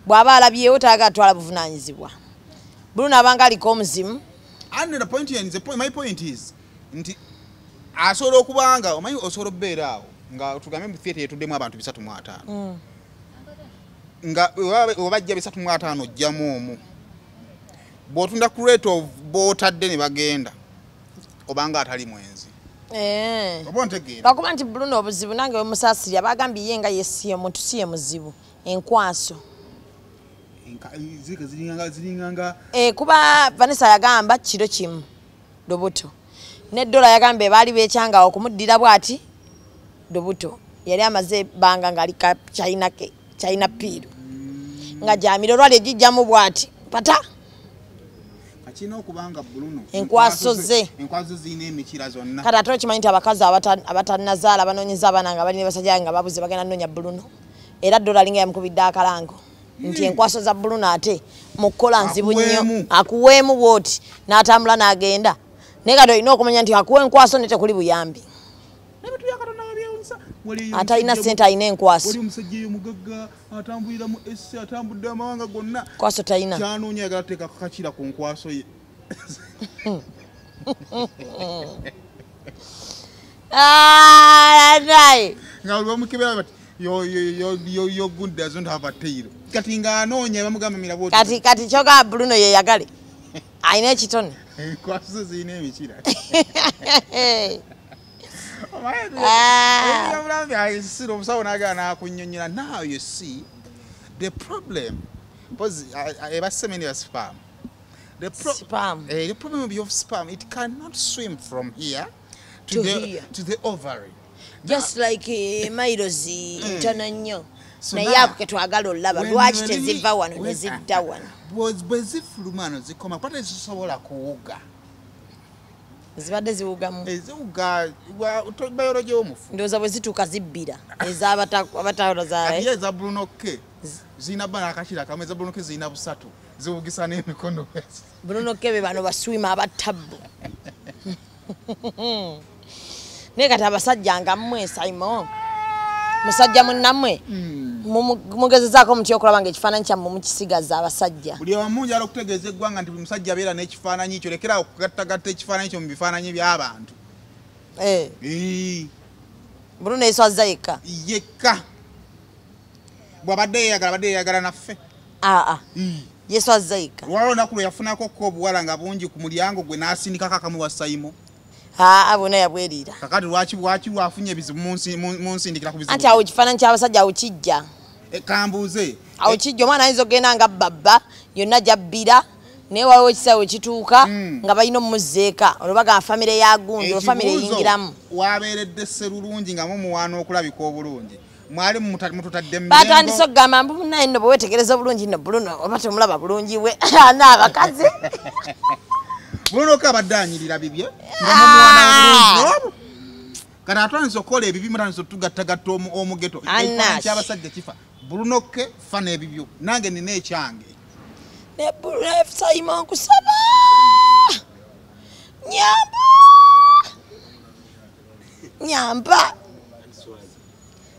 bw'aba alabyewo taaga atwala buvunaanyizibwa Bruno abanga aliko omuzimu. And the point here is my point is nti asobola okubanga omanyi osobola okubeera awo nga tugambe mu theatre yetuddemu abantu 305 nga obajja 305 ojjamu omu bw'otunda ku rate of b'otadde ne bagenda obanga atali mwenzi oba ontegeera bakuba nti Bruno obuzibu nange wemusaasirya bagambye ye nga yesiye omuntu si ye muzibu enkwaso zilinganga kuba Vanessa yagamba kiro kimu Dobuto ne Dola yagambe baali bekyanga okumuddira bwati Dobuto yali amaze banga ngali ka China piru nga jamiro lwali jijjamu bwati pata kachina okubanga Bruno enkwaso zine emikira zonna kata atochi manyita abakazi abatannazaala banonyeza abana nga bali ne basajja nga babuze bagenda nonya Bruno era Dola linga yamukubidde akalango nti enkwaso za Bruno ate mukola nzibu nnyo akuweemu bwoti n'atambula n'agenda negato ino okumanya nti akuwe enkwaso nete kuli buyambi atalina sente alina enkwaso oli omusajja eyo mugagga atambulira mu esse atambudde amawanga gonna kwaso talina kyanoonya yagala teeka kakakira ku nkwaso ye nga oli bamukebera bati your good doesn't have a tail kati nga anoonya bamugamba mirabo kati kyoga Bruno ye yagale alina ekitone enkwaso zirina emikira Now you see the problem was many spam. The problem of your spam, it cannot swim from here to the ovary. Just like Mairozi Tananyo. Na yako twagala olaba lwaki teziva wano nezidda wano. Bwezifulumano zikoma kwate zisobola kuwuga. Zibadde ziwugamu. Eziwuga biology omufu. Ndoza bwe zituuka zibbira. Ezabataala zaale. Kati eza Bruno K. Zina bana akashira kamwe za Bruno K zina busatu. Ziwugisa n'emikono. Bruno K be bano baswima abatabbu. Ne kati abasajja nga mmwe Simon. Musajja munnamwe. Mugezezaako muti okulaba nga ekifaananyi kyammwe mukisigaza abasajja. Buli omu njala okutegeeza eggwanga nti buli musajja abeera n'ekifaananyi ekyo lekera okugattagatta ekifaananyi kyo mu bifaananyi by'abantu. Bruno yeswaza yekka. Yekka. Bw'abadde yeeyagala naffe. Yeswaza yekka. Lwaliwo olunaku lwe yafunako ko obuwala nga bungi ku mulyango gwe n'asindikako akamu wa Simon. Bonna yabwerira. Kakati lwaki lwafunye ebizibu mu nsindikira ku bizibu. Anti awo ekifaananyi ky'abasajja awo kijja. Kambuuze. Awo kijja omwana ayinza okugenda nga babba yonna jabbira naye waliwo ekisawe kituuka nga balina omuzzeeka olwobaga famire ya gundi olwo famire eyingiramu. Wabeeredde sserulungi nga mumuwaana okulabika obulungi. Mwali mututadde mu batandise okugamba mbu naye nno bwe weetegereza obulungi nno Bruno oba temulaba bulungi we n'abakazi. Bruno kabadde anyirira bibye nga mumuwaana bulungi. Kati atandise okukola ebibi mutandise otugattagatta omugeto. Ekifaananyi ky'abasajja kifa. Bruno K fana ebibyo nange nina ekyange. Ne Bruno Simon kusaba nyamba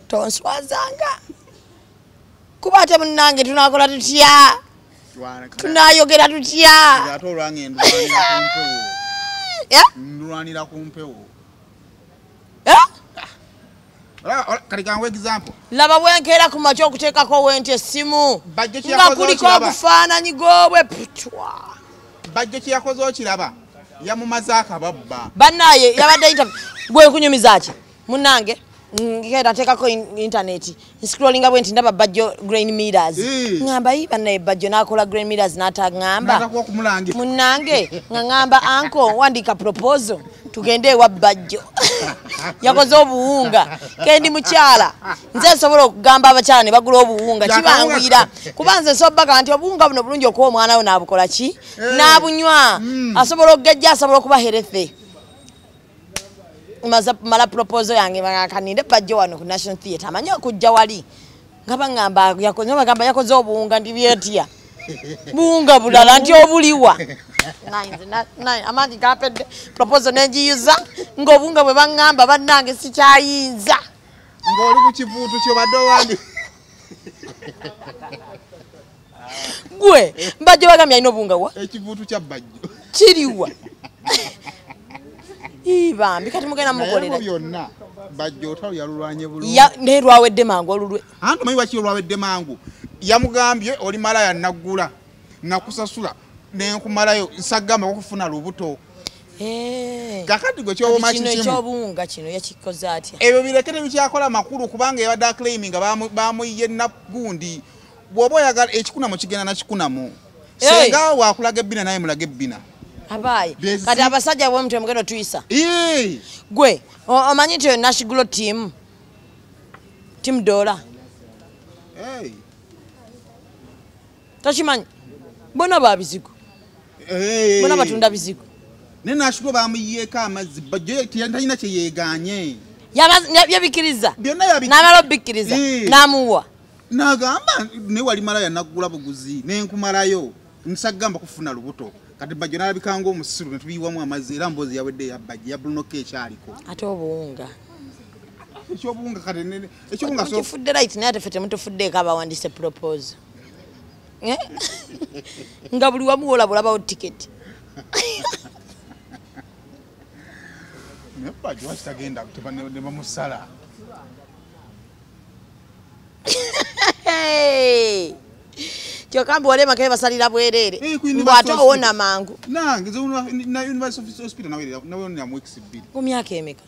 tonswazanga kuba ate munnange tunakola tutya tunayogera tutya ate olwange ndwanira ku mpewo. Kati kanwe example. Laba bwenkeera ku makya okuteekako wente essimu nga kuliko obufaananyi g'obwe putwa. Bajjo kye yakoze okiraba yamumaze akababba. Bannaye yabadde interview gwe kunyumiza ki munnange ngenda nteekako internet scrollinga bwe nti ndaba Bajjo Grain Millers ngamba bannaye Bajjo n'akola Grain Millers n'atagamba munnange nga ngamba anko wandika proposal tugende ewa Bajjo yakoze obuwunga kendi mukyala nze nsobola okugamba abakyala ne bagula obuwunga kibangwira kuba nze nsobaga nti obuwunga buno bulungi okuwa omwana we n'abukola ki n'abunywa asobola okugejja asobola okuba herethe. Mala proposal yange kaninde Bajjo wano ku National Theatre amanyi okujja wali nga bagamba yakoze obuwunga ndi byetya buwunga bulala nti obuliwa amanyi gapedde proposal nenjiyuza ng'obuwunga bwe baŋŋamba bannange sikyayinza ng'oli ku kivuutu kyo badde owandi Gwe mbajjo bagamya ino bunga wa ekivuutu kya bajjo kiriwa bambi kati mugenda mukolera byonna bajjo otalo yalulwanye bulungi ne lwawedde mangu olulwe anti omanyi waki olwawedde mangu yamugambye oli malaya naggula nakusasula nenkumalayo nsagamba okufuna lubuto kakati gwe kyoboma kyobunga kino yakikoze atya ebyo birekere bikyakola makulu kubanga yabadde aclaiming bamuyiye nagundi bw'oba oyagala ekikunamu kigenda nakikunamu senga wakulaga ebbina naye mulaga ebbina abaye kati abasajja bw'omutwe mugendo tuyisa gwe omanyi nti national team dola takimanyi bona babizigo bona batunda bizigo ne national bamuyiyeko amazzi bajjo talina kyeyeganye yabikiriza n'amala obbikiriza n'amuwa nagamba ne wali malaya naggula buguzi nenkumalayo nsagamba kufuna lubuto kati bajjo nalabikanga omusiru netubiyiwamu amazzi era mbozi yawedde yabajjo ya brunoke ekyaliko ate obuwunga ekyobuwunga kati ekyobunga kifudde right naye ate ffe temutufuddeeko abawandise propose nga buli wamu wolabulabawo tiketi bajjo wakitagenda ne bamusala kyokka mbi walema kale basalira bwereere mbwate owona mangu nange na University Hospital nawe na mwekisi bbiri mu myaka emeka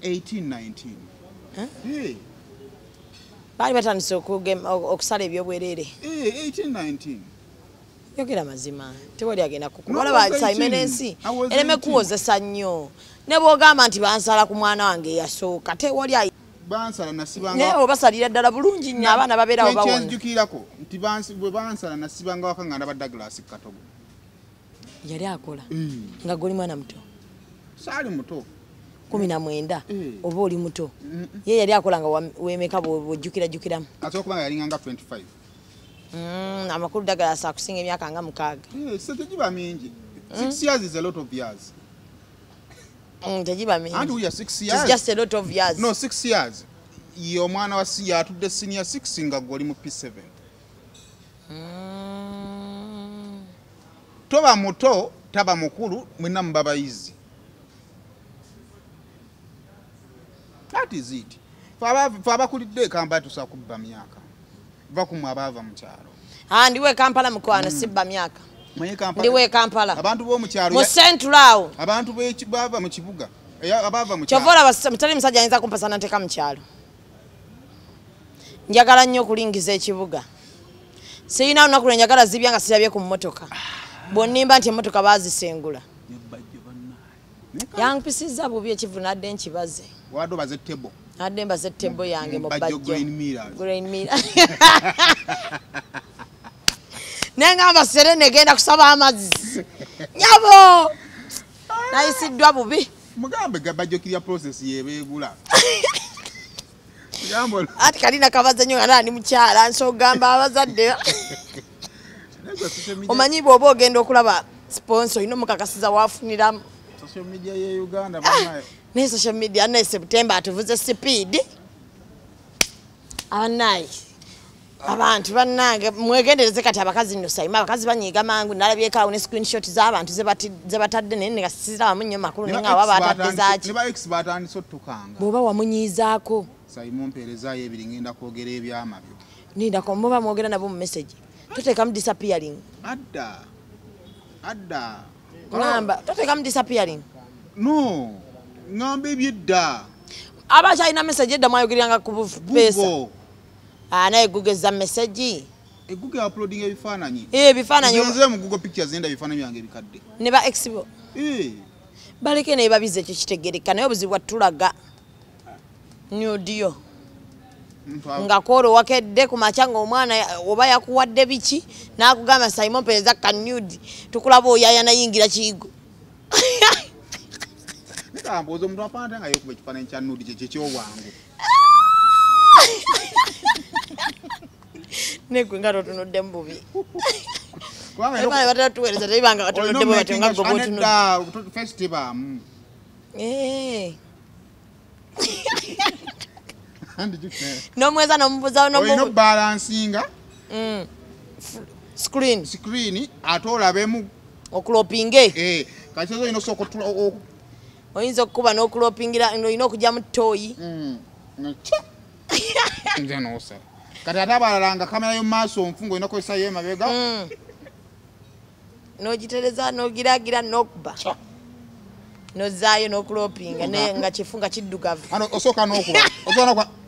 18-19 baali batandise okusala ebyobwereere 18-19 yogera mazima tewali agenda kukubalaba saimenensi ereme kuwozesa nnyo ne bwogamba nti bansala ku mwana wange eyasooka tewali bansala nasibanga naye obasalira ddala bulungi nnyo abaana babeerawo bawona kyenzijukirako nti bwe bansala nasibanga wakanganda ba Douglas Katogo yali akola nga goli mwana muto saali muto 19 oba oli muto ye yali akola nga wemeka bwojjukirajjukiramu ate okubanga yalinganga 25 amakulu Douglas akusinga emyaka nga 6 tegiba mingi 6 years is a lot of years tegiba mingi and we are 6 years it's just a lot of years no 6 years yo mwana wa siya atudde senior 6 nga goli mu P7 toba muto taba mukulu mwena mubabayizi that is it faba kulidde kamba tusa kubba myaka vakumwa abava mu kyalo ndiwe Kampala mukwana sibba myaka ndiwe Kampala abantu bo mu kyalo mu central abantu bava mu kibuga abava mu kyalo chovora mutali musajja ayinza kumpasana nteka mu kyalo njagala nnyo okulingiza ekibuga sirina olunaku lwe njagala zibya nga sirabye ku mmotoka bwonnimba nti emmotoka baazisengula yampisiza bubi ekivunadde nkibaze wado baze tebo adde mbaze tebo yange mu bajjo Green Mirror nengamba sere negenda kusaba amazzi nyabo nayisiddwa bubi mugambe gabajjo kirya process yebegula ati kalina kabaza nnyo nga nani mukyala nsogamba abazadde omanyi bw'oba ogenda okulaba sponsor ino mukakasiza wafuniramu social media ye Uganda banayo ne social media ne September atuvuze speed abanayi abantu bannange mwegendereze kati abakazi nno sayima abakazi banyiga mangu nalabyeko ne screenshot z'abantu ze batadde ne ngasizira wamu nnyo makulu ninga waba batadde zaaki ne ba expert andiso tukanga bwoba wamunyizaako sayima mpereza yebiri ngenda kwogera ebyama byo ninda ko mboba mwogera nabo mu message toteeka mu disappearing adda ngamba toteeka mu disappearing no ngamba ebyedda abakyalina message edda mwayogeranga ku pesa naye Google za message Google uploading ebifaananyi ebifaananyi nze mu Google Pictures enda ebifaananyi byange bikadde ne ba expo baleke ne babize ekyo kitegereka naye obuzibu bwatulaga nyudiyo nga koro wakedde ku macanga omwana oba yakuwadde biki n'akugamba Simon Pereza kanyudi tukulaba oyaya nayingira kiyigo nikamboza omuntu apanda nga yokuba ekifaananyi kya nudi kyekyowangu negwe nga totunudde mu bubi kubanga batatuweereza tebibanga batunudde bwe batyo nga goba otunudde festival Nomweza nomubuza no oyino balansinga screen atola bemu okulopinge kati zo ino soko oyinza okuba n'okulopingira olina okujja mu toyi nze nosa kati ate abalalanga kamera yo maaso nfungo ina kozesa yo emabega n'ogitereza n'ogiragira n'okuba nozaayo n'okulopinga naye nga kifunga kiddugavu ano osooka n'okuba ozoona kwa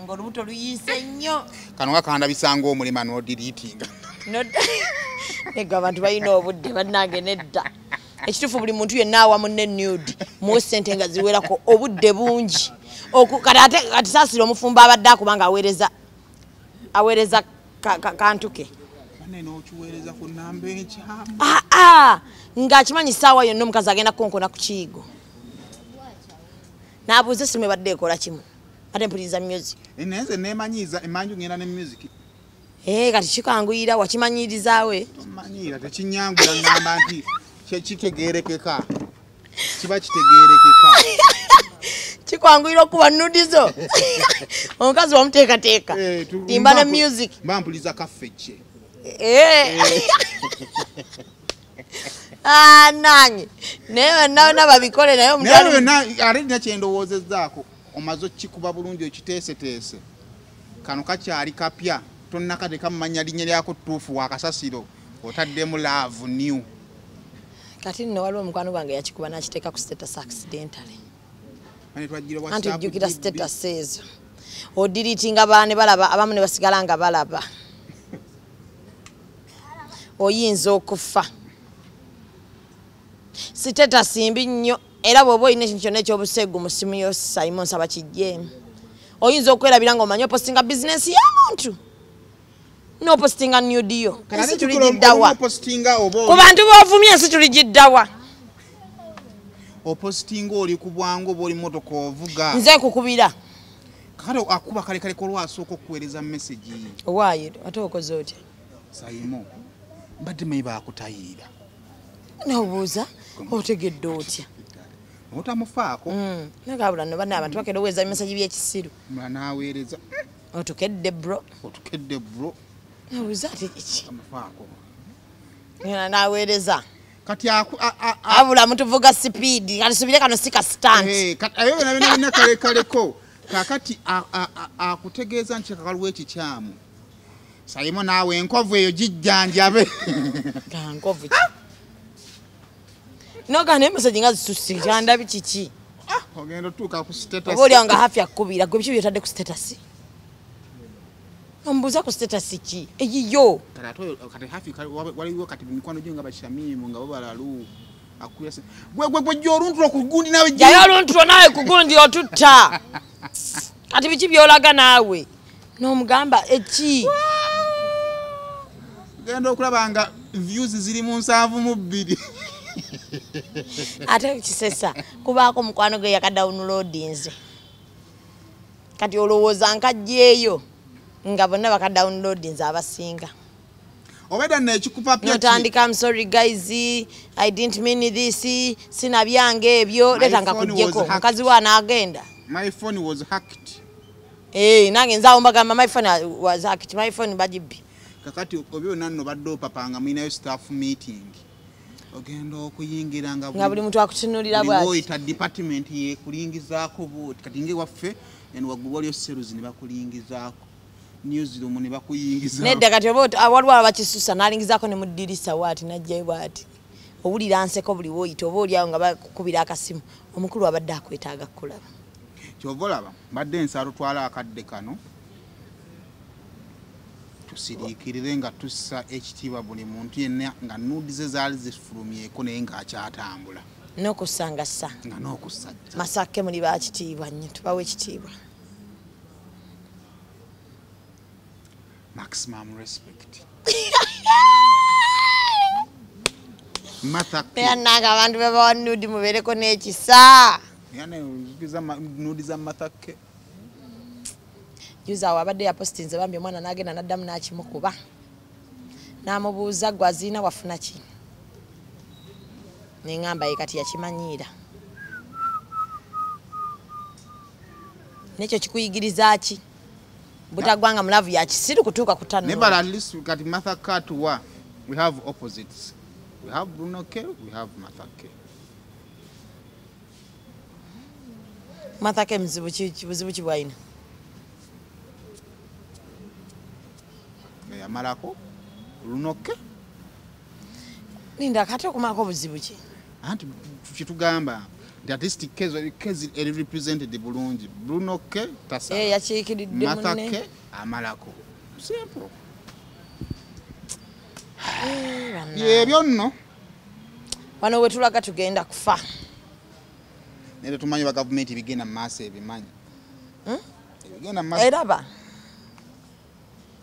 ng'olubuto luyiise nnyo kano gakanda bisanga omulima n'odiriitinga ego abantu balina obudde bannange nedda ekituufu buli muntu yenna awamu ne nude muwe ssente nga ziwerako obudde bungi kati saasira omufumbo abadde akubanga aweereza kantu ke n'okiweereza ku nnamba ekyamu ng'akimanyi ssaawa yonna omukazi agenda kukonkona ku kiyigo n'abuuza essimu ebadde ekola kimu ate mpuliriza music naye nze neemanyiiza emanju ngenda ne music kati kikanguyira wakimanyirizaawe tomanyiira tekinyangula ngamba nti kitegeerekeka kiba kitegeerekeka kikwanguyira okuba nudizo omukazi wamuteekateeka timba ne music mba mpuliza kaffejje nanyi naye nawe babikole naye ate nina kyendowoozezaako omaze okikuba bulungi okiteeseteese kano kakyali kapya tonnakateka mumanya linnya lyako ttuufu wakasasiro otaddemu love new kati nno waliwo omukwano gwange yakikuba nakiteeka ku status accidentally anti ojjukira status ezo odiriitinga baane balaba abamu ne basigala nga balaba oyinza okufa status mbi nnyo era bw'oba olina ekintu kyonna ekyobuseegu mu ssimu yo Simon nsaba kijjeemu oyinza okwerabira nga omanyi opostinga bizinesi y'omuntu n'opostinga nude yo ensi tuligiddawa ku bantu b'ovumye ensi tuligiddawa opostinga oli ku bwangu oba oli motoka ovuga nze kukubira kale akuba kale kolwasooka okuweereza message owaayo ate okoze otya Simon mbadde mayi baakutayiira n'obuuza otegedde otya otamufaako nagabula no banne abantu bakeroweeza message by'ekisiru naaweereza otukedde bro n'obuuza ate kiki amufaako naaweereza kati abula mutuvuga speed katusubire kano sika stunt ayo bina kaleko kakati akutegeeza nti kakaluwa ekikyamu Simon naawe enkovu eyo gijjanjabe kankovu nogana emessage nga zisusse kyandabi kiki ogenda otuuka ku status oba olyawo nga hafi akkubira gwe biki byotadde ku status ombuuza ku status ki eyiyo kati hafi waliwo kati mikwano gyo nga bashamimu nga babalalu akuyase gwe jjo oluntulo ku gundi nawe jayo oluntulo nawe ku gundi otutta kati biki byolaga naawe n'omugamba eki genda okulaba nga views ziri mu 7 ate kisesa kubaako mukwano gwe yakadawuniloadinze kati olowooza nkajjeeyo nga bonna bakadawuniloadinze abasinga obeda nekikupa pya notandika I'm sorry guys I didn't mean this sina byange ebyo leta nga kujjeko mukazi wa anaagenda my phone was hacked nange nzaawo mbagamba my phone was hacked my phone bagibbi kakati obyo nanno badde opapanga mwinayo staff meeting ogenda okuyingira nga buli muntu akutunulira bwati oyita department ye kulingizaako bwoti kati nge waffe waggulu waliyo seruzi ne bakulingizaako newsroom ne bakuyingizaako nedda kati oba waliwo abakisusa n'alingizaako ne mu ddirisa bwati najjayo bwati owulira nseko buli woyita oba oliawo nga bakukubira akasimu omukulu abadde akwetaaga kukulaba kyova olaba mbadde nsa tutwala akadde kano tusiriikirire nga tussa ekitiibwa buli muntu yenna nga nuudi ze zaali zifulumyeko naye ng'akyatambula n'okussanga ssa nga n'okussajja Masakke muli baakitiibwa nnyo tubawe ekitiibwa maximum respect Masakke yananga abantu bebawa nuudi mubeereko n'ekisa nuudi za Masakke juza wabadde yapostinze bambi omwana n'agenda n'addamu n'akimukuba n'amubuuza gwe aziina wafuna ki neŋŋamba ye kati yakimanyiira Nekyo kikuyigiriza ki? Butagwanga mulavu ya kisiru kutuuka kutano. Never at least kati Martha K tuwa. We have opposites. We have Bruno K, we have Martha K. Martha K buzibu ki bwayina? Yamalako Bruno K. Linda kati okumalako buzibu ki? Anti kitugamba statistic kezi represented bulungi. Bruno K tasa. Yakiikiridde munne. Martha K amalako. Simple. Yebyo nno. Wano wetulaga tugenda kufa. Nero tumanyi ba government bigenda maaso ebimanyi. Bigenda maaso. Eraba.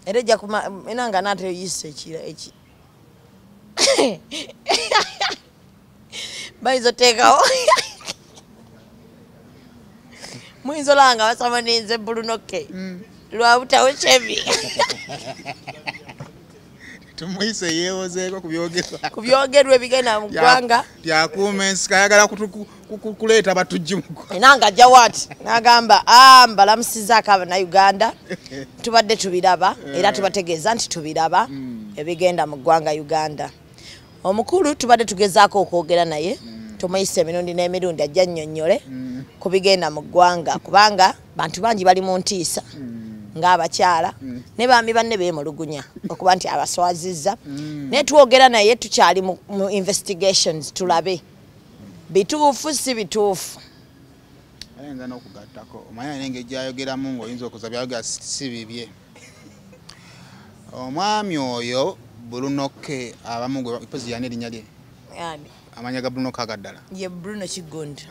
Ereja kuma enanga nate yise ekira eki. Baizo tekawo. Mwizo langa wasamanenze Bruno K. Lwa butawo chevi. Tumuyise yewozeeko kubyogerwa ebigenda mu ggwanga yakuuma ensika ayagala kuleeta batujjimuko enanga jawati n'agamba mbalamusizaako Abannayuganda tubadde tubiraba era tubategeeza nti tubiraba ebigenda mu ggwanga Uganda. Omukulu tubadde tugezaako okwogera naye tumuyise emirundi n'emirundi ajja nnyonnyole ku bigenda mu ggwanga kubanga bantu bangi bali mu ntiisa ng'abakyala ne bambi banne beemulugunya okuba nti abaswazizza naye twogera naye tukyali mu investigations tulabe bituufu si bituufu. ayinza n'okugattako omanya nenge gyayogeramu ng'oyinza okuza byayogera si bibye. Omwami oyo Bruno K abamu gwe pozi yana erinnya lye amanya ga Bruno K agaddala ye Bruno Kigundu.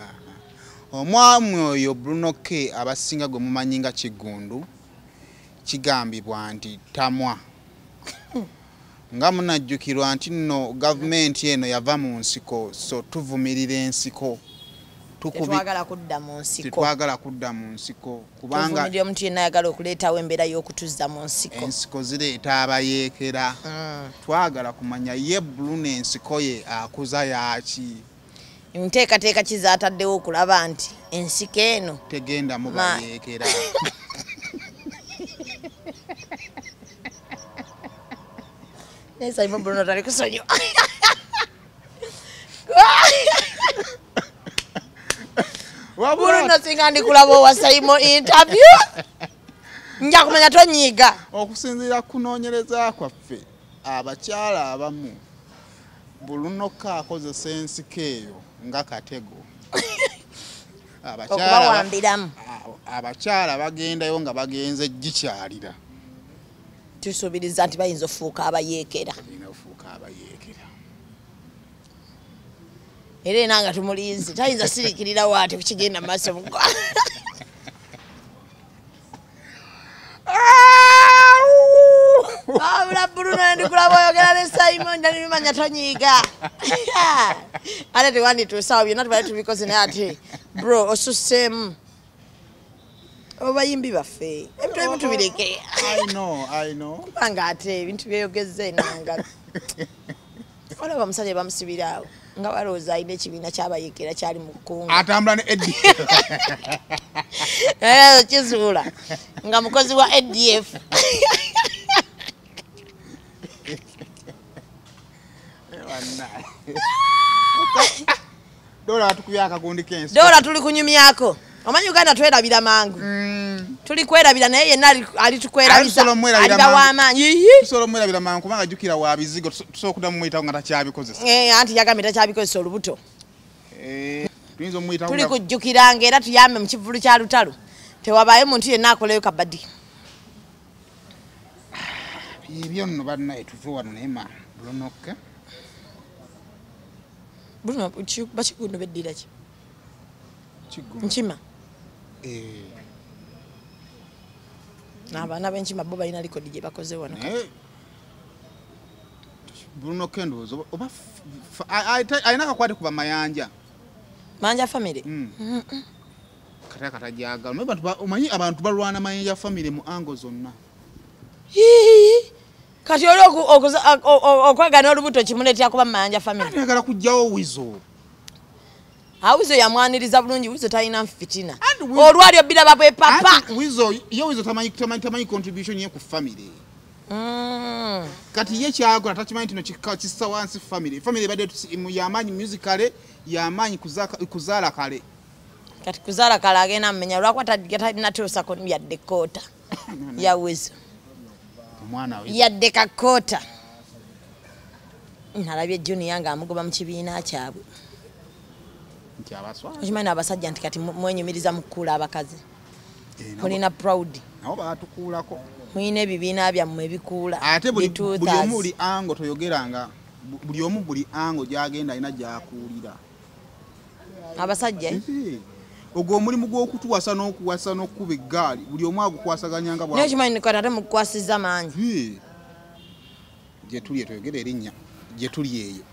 Omwami oyo Bruno K abasinga gwe mumanyi nga Kigundu kigambibwa nti tamwa nga munajjukirwa nti nno gavumenti eno yava mu nsiko so tuvumirira ensiko twagala kudda mu nsiko kubanga tuvumirira omuntu yenna ayagala okuleetawo embeera y'okutuzza mu nsiko. Ensiko zireeta abayeekera twagala kumanya ye Bruno ensiko ye akuza yaki nteekateeka kizaataddewo okulaba nti ensiko eno tegenda mu bayeekera. Nesa ibo Bruno tali kusonyo. Bruno singandi kulabo wasaimo interview. Nja kumanya tonyiga. Okusinzira kunoonyereza kwaffe abakyala abamu Bruno K akozesa ensiko eyo nga katego. Abakyala bagendayo nga bagenze gikyalira. Tusuubiriza nti bayinza ofuuka abayeekera. Era enanga tumulinzi tayinza sirikirira waate kukigenda mu maaso mugwa. Abula Bruno ndikulaba oyogera ne Simon ndali nimanya tonyiga. Ate tewandituusawo byonna tubale tubikoze naye ate bro osussemu. Obayimbi baffe ebintu ebimu tubireke. I know. Kubanga ate ebintu byeyogezza enanga. Olaba omusajja bamusibiraawo nga balowooza alina ekibiina ky'abayeekera kyali mu kkunga. Atambula ne ADF. Kizuula nga mukozi wa ADF. Dola tukubya akagundi kensi. Dola tuli kunyumyako. Omanyi Uganda twerabira mangu. Tuli kwerabira naye yenna ali tukwerabiza. Aliba w'amaanyi. Tusolo mwerabira mangu kubanga jjukira wa bizigo tusobola kuddamu muyitawo nga takyabikozesa. Anti yagambye takyabikozesa olubuto. Tuyinza omuyitawo. Tuli kujjukiranga era tuyambe mu kivulu kya lutalo. Tewabaayo muntu yenna akoleyo kabadi. Ebyo nno bannaye tuve wano naye ma Bruno K. Bruno Kigundu beddira ki? Nkima. N'abaana b'enkima bo balina likodi gye bakoze wano. Bruno K ndowooza oba alina akakwate kuba mayanja. Mayanja family? Kata katajagala. Omanyi abantu balwana mayanja family mu ango zonna. Kati oli okwegana olubuto kimuleetera kuba mayanja family. Ayagala kuggyawo wizo. Wizo yamwaniriza bulungi Wizo talina fitina. Olwali obiraba bwe papa. Wizo tamanyi contribution ye ku family. Kati ye kyakola takimanyi tino kissa wansi family. Family badde yamanyi musically yamanyi kuzaala kale. Kati kuzaala kale agenda mmenya lwakwata talina tuusa ko yadde kota. Ya Wizo. Mwana we. Yadde kakota. Nalabye Junior nga amugoba mu kibiina kyabwe. Nti abaswa. Okimanyi abasajja nti kati mwenyumiriza mu kukuula abakazi. Mulina proud. Nabo batukuulako. Mulina ebibiina byammwe ebikuula. Ate buli omu buli ango toyogeranga. Buli omu buli ango gyagenda alina gyakuulira. Abasajja? Ogwo omulimu gw'okutuwasa n'okuwasa n'okukuba eggaali buli omu agukwasaganyanga bwa. Naye kimanyi ko ate mukwasiza manyi. Gye tuli toyogera erinnya. Gye tuli eyo.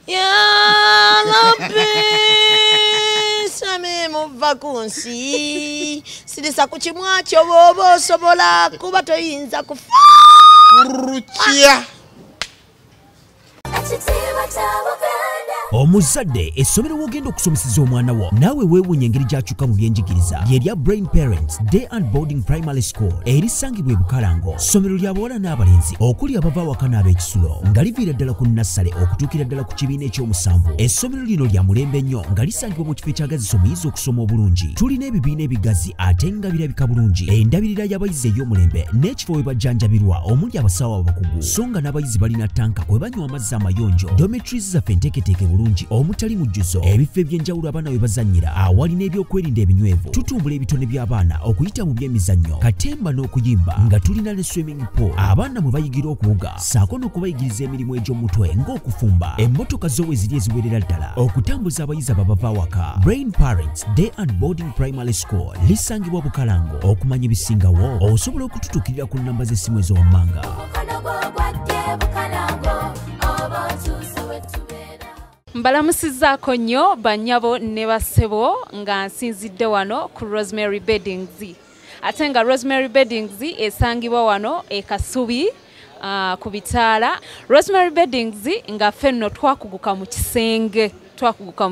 Ya Rabbi sami muva kunsi sirisa ku kimwa kyo bwoba osobola kuba toyinza kufa. Rukia. Omuzadde essomero wogenda okusomeseza omwana wo naawe weewuunya engeri gy'akyuka mu byenjigiriza ly'erya Brain Parents Day and Boarding Primary School erisangibwa e Bukalango. Ssomero lya bawala n'abalenzi okuli abava awaka n'ab'ekisulo nga liviira ddala ku nassale okutuukira ddala ku kibiina eky'omusanvu. Essomero lino lya mulembe nnyo nga lisangibwa mu kifo ekyagazisa omuyizi okusoma obulungi. Tulina ebibiina ebigazi ate nga birabika bulungi. Endabirira y'abayizi ey'omulembe n'ekifo we bajjanjabirwa omuli abasawo abakugu so nga n'abayizi balina tanka kwe banywa amazzi amayonjo. Dormitories zaffe enteeketeeke bulungi omutali mujjuzo ebifo eby'enjawulo abaana we bazannyira awali n'ebyokwerinda ebinywevu. Tutumbula ebitone by'abaana okuyita mu by'emizannyo katemba n'okuyimba nga tulina ne swimming pool abaana mwe bayigira okuwuga ssaako n'okubayigiriza emirimu egy'omutwe ng'okufumba. Emmotoka zo we ziri eziwerera ddala okutambuza abayizi ababava awaka. Brain Parents Day and Boarding Primary School lisangibwa Bukalango. Okumanya ebisingawo osobola okututuukirira ku nnamba z'essimu ez'owammanga. Mbalamusizzaako nnyo bannyabo ne bassebo nga nsinzidde wano ku Rosemary Beddings. Ate nga Rosemary Beddings esangibwa wano e Kasubi ku Bitaala. Rosemary Beddings nga ffenno twakuguka mu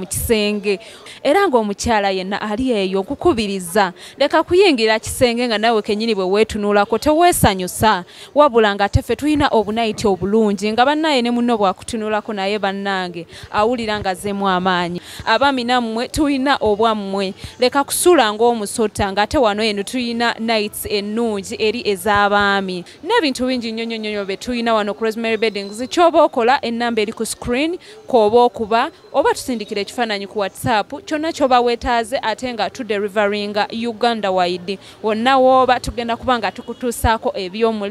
kisenge. Era ng'omukyala yenna ali eyo okukubiriza leka kuyingira kisenge nga nawe kennyini bwe weetunuulako teweesanyusa wabula nga teffe tulina obunayiti obulungi nga bannaye ne munno bwakutunuulako naye bannange awulira nga zeemu amaanyi. Abaami nammwe tulina obwammwe leka kusula ng'omusota ng'ate wano eno tulina nights ennungi eri ez'abaami n'ebintu bingi nnyo bye tulina wano ku Rosemary Beddings. Ky'oba okola ennamba eri ku screen kw'oba okuba oba tusindikira ekifaananyi ku WhatsApp kyonna ky'oba weetaaze ate nga tuderivaringa Uganda wide wonna w'oba tugenda kuba nga tukutuusaako eby'omulembe.